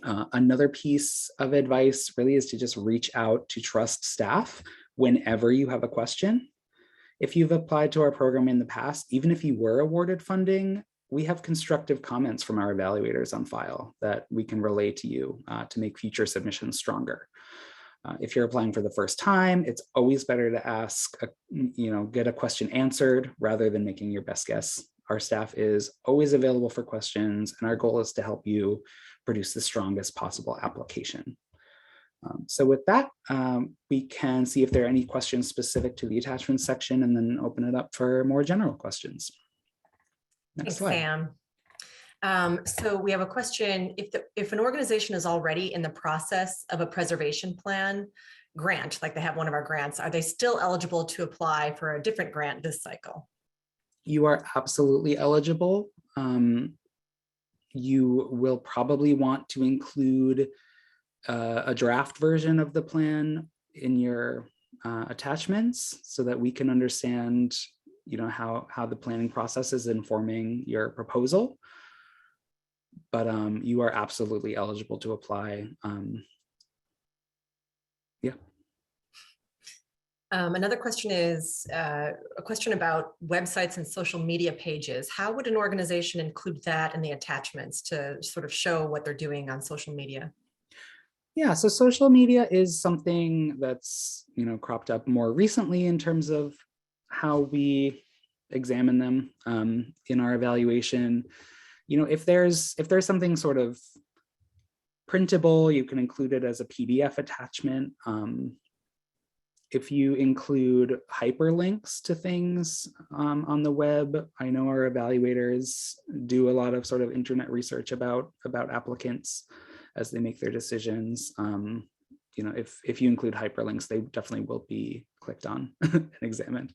Speaker 6: Another piece of advice really is to just reach out to trust staff whenever you have a question. If you've applied to our program in the past, even if you were awarded funding, we have constructive comments from our evaluators on file that we can relay to you to make future submissions stronger. If you're applying for the first time, it's always better to ask, get a question answered rather than making your best guess. Our staff is always available for questions, and our goal is to help you produce the strongest possible application. So with that, we can see if there are any questions specific to the attachments section and then open it up for more general questions. Next slide.
Speaker 3: Sam. So we have a question. If an organization is already in the process of a preservation plan grant, like they have one of our grants, are they still eligible to apply for a different grant this cycle?
Speaker 6: You are absolutely eligible. You will probably want to include a draft version of the plan in your attachments so that we can understand, how the planning process is informing your proposal. But you are absolutely eligible to apply. Yeah.
Speaker 3: Another question is a question about websites and social media pages. How would an organization include that in the attachments to sort of show what they're doing on social media?
Speaker 6: Yeah, so social media is something that's, cropped up more recently in terms of how we examine them in our evaluation. If there's something sort of printable, you can include it as a PDF attachment. If you include hyperlinks to things on the web, I know our evaluators do a lot of sort of internet research about applicants as they make their decisions. If you include hyperlinks, they definitely will be clicked on and examined.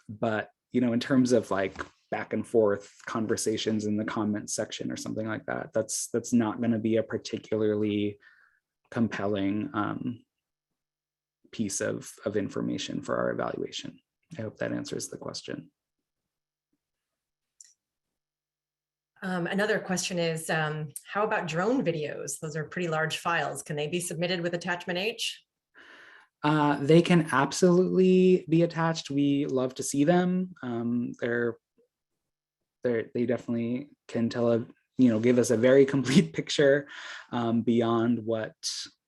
Speaker 6: But in terms of like back and forth conversations in the comments section or something like that, that's not going to be a particularly compelling piece of information for our evaluation. I hope that answers the question.
Speaker 3: Another question is, how about drone videos? Those are pretty large files. Can they be submitted with attachment H?
Speaker 6: They can absolutely be attached. We love to see them. They definitely can give us a very complete picture beyond what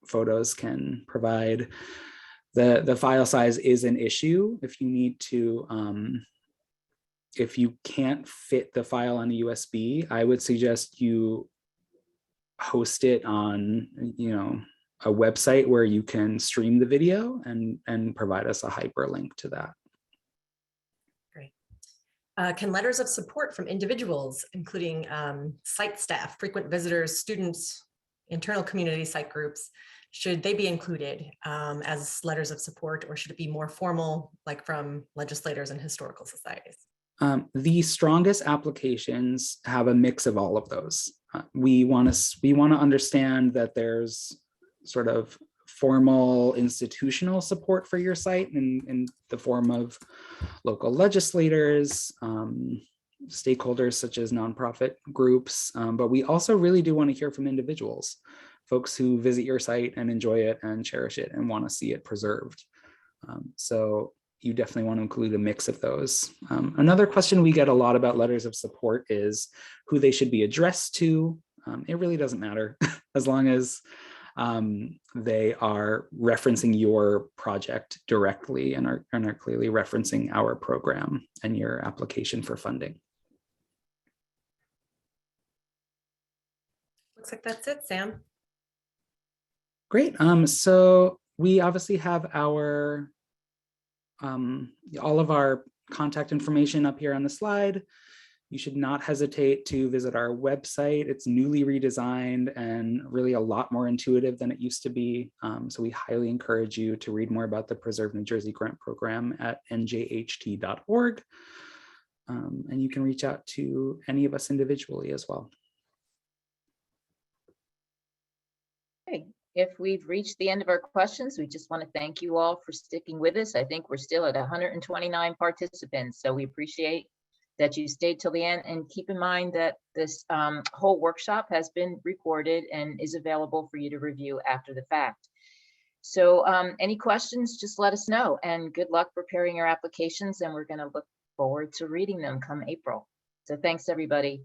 Speaker 6: photos can provide. The file size is an issue. If you need to, if you can't fit the file on a USB, I would suggest you host it on, a website where you can stream the video and provide us a hyperlink to that.
Speaker 3: Great. Can letters of support from individuals, including site staff, frequent visitors, students, internal community site groups, should they be included as letters of support, or should it be more formal, like from legislators and historical societies?
Speaker 6: The strongest applications have a mix of all of those. We want to understand that there's sort of formal institutional support for your site in the form of local legislators, stakeholders such as nonprofit groups, but we also really do want to hear from individuals, folks who visit your site and enjoy it and cherish it and want to see it preserved. So you definitely want to include a mix of those. Another question we get a lot about letters of support is who they should be addressed to. It really doesn't matter as long as they are referencing your project directly and are clearly referencing our program and your application for funding.
Speaker 3: Looks like that's it, Sam.
Speaker 6: Great. So we obviously have our all of our contact information up here on the slide. You should not hesitate to visit our website. It's newly redesigned and really a lot more intuitive than it used to be. So we highly encourage you to read more about the Preserve New Jersey Grant Program at njht.org. And you can reach out to any of us individually as well.
Speaker 1: Okay. If we've reached the end of our questions, we just want to thank you all for sticking with us. I think we're still at 129 participants, so we appreciate that you stayed till the end, and keep in mind that this whole workshop has been recorded and is available for you to review after the fact. So any questions, just let us know, and good luck preparing your applications, and we're going to look forward to reading them come April. So thanks, everybody.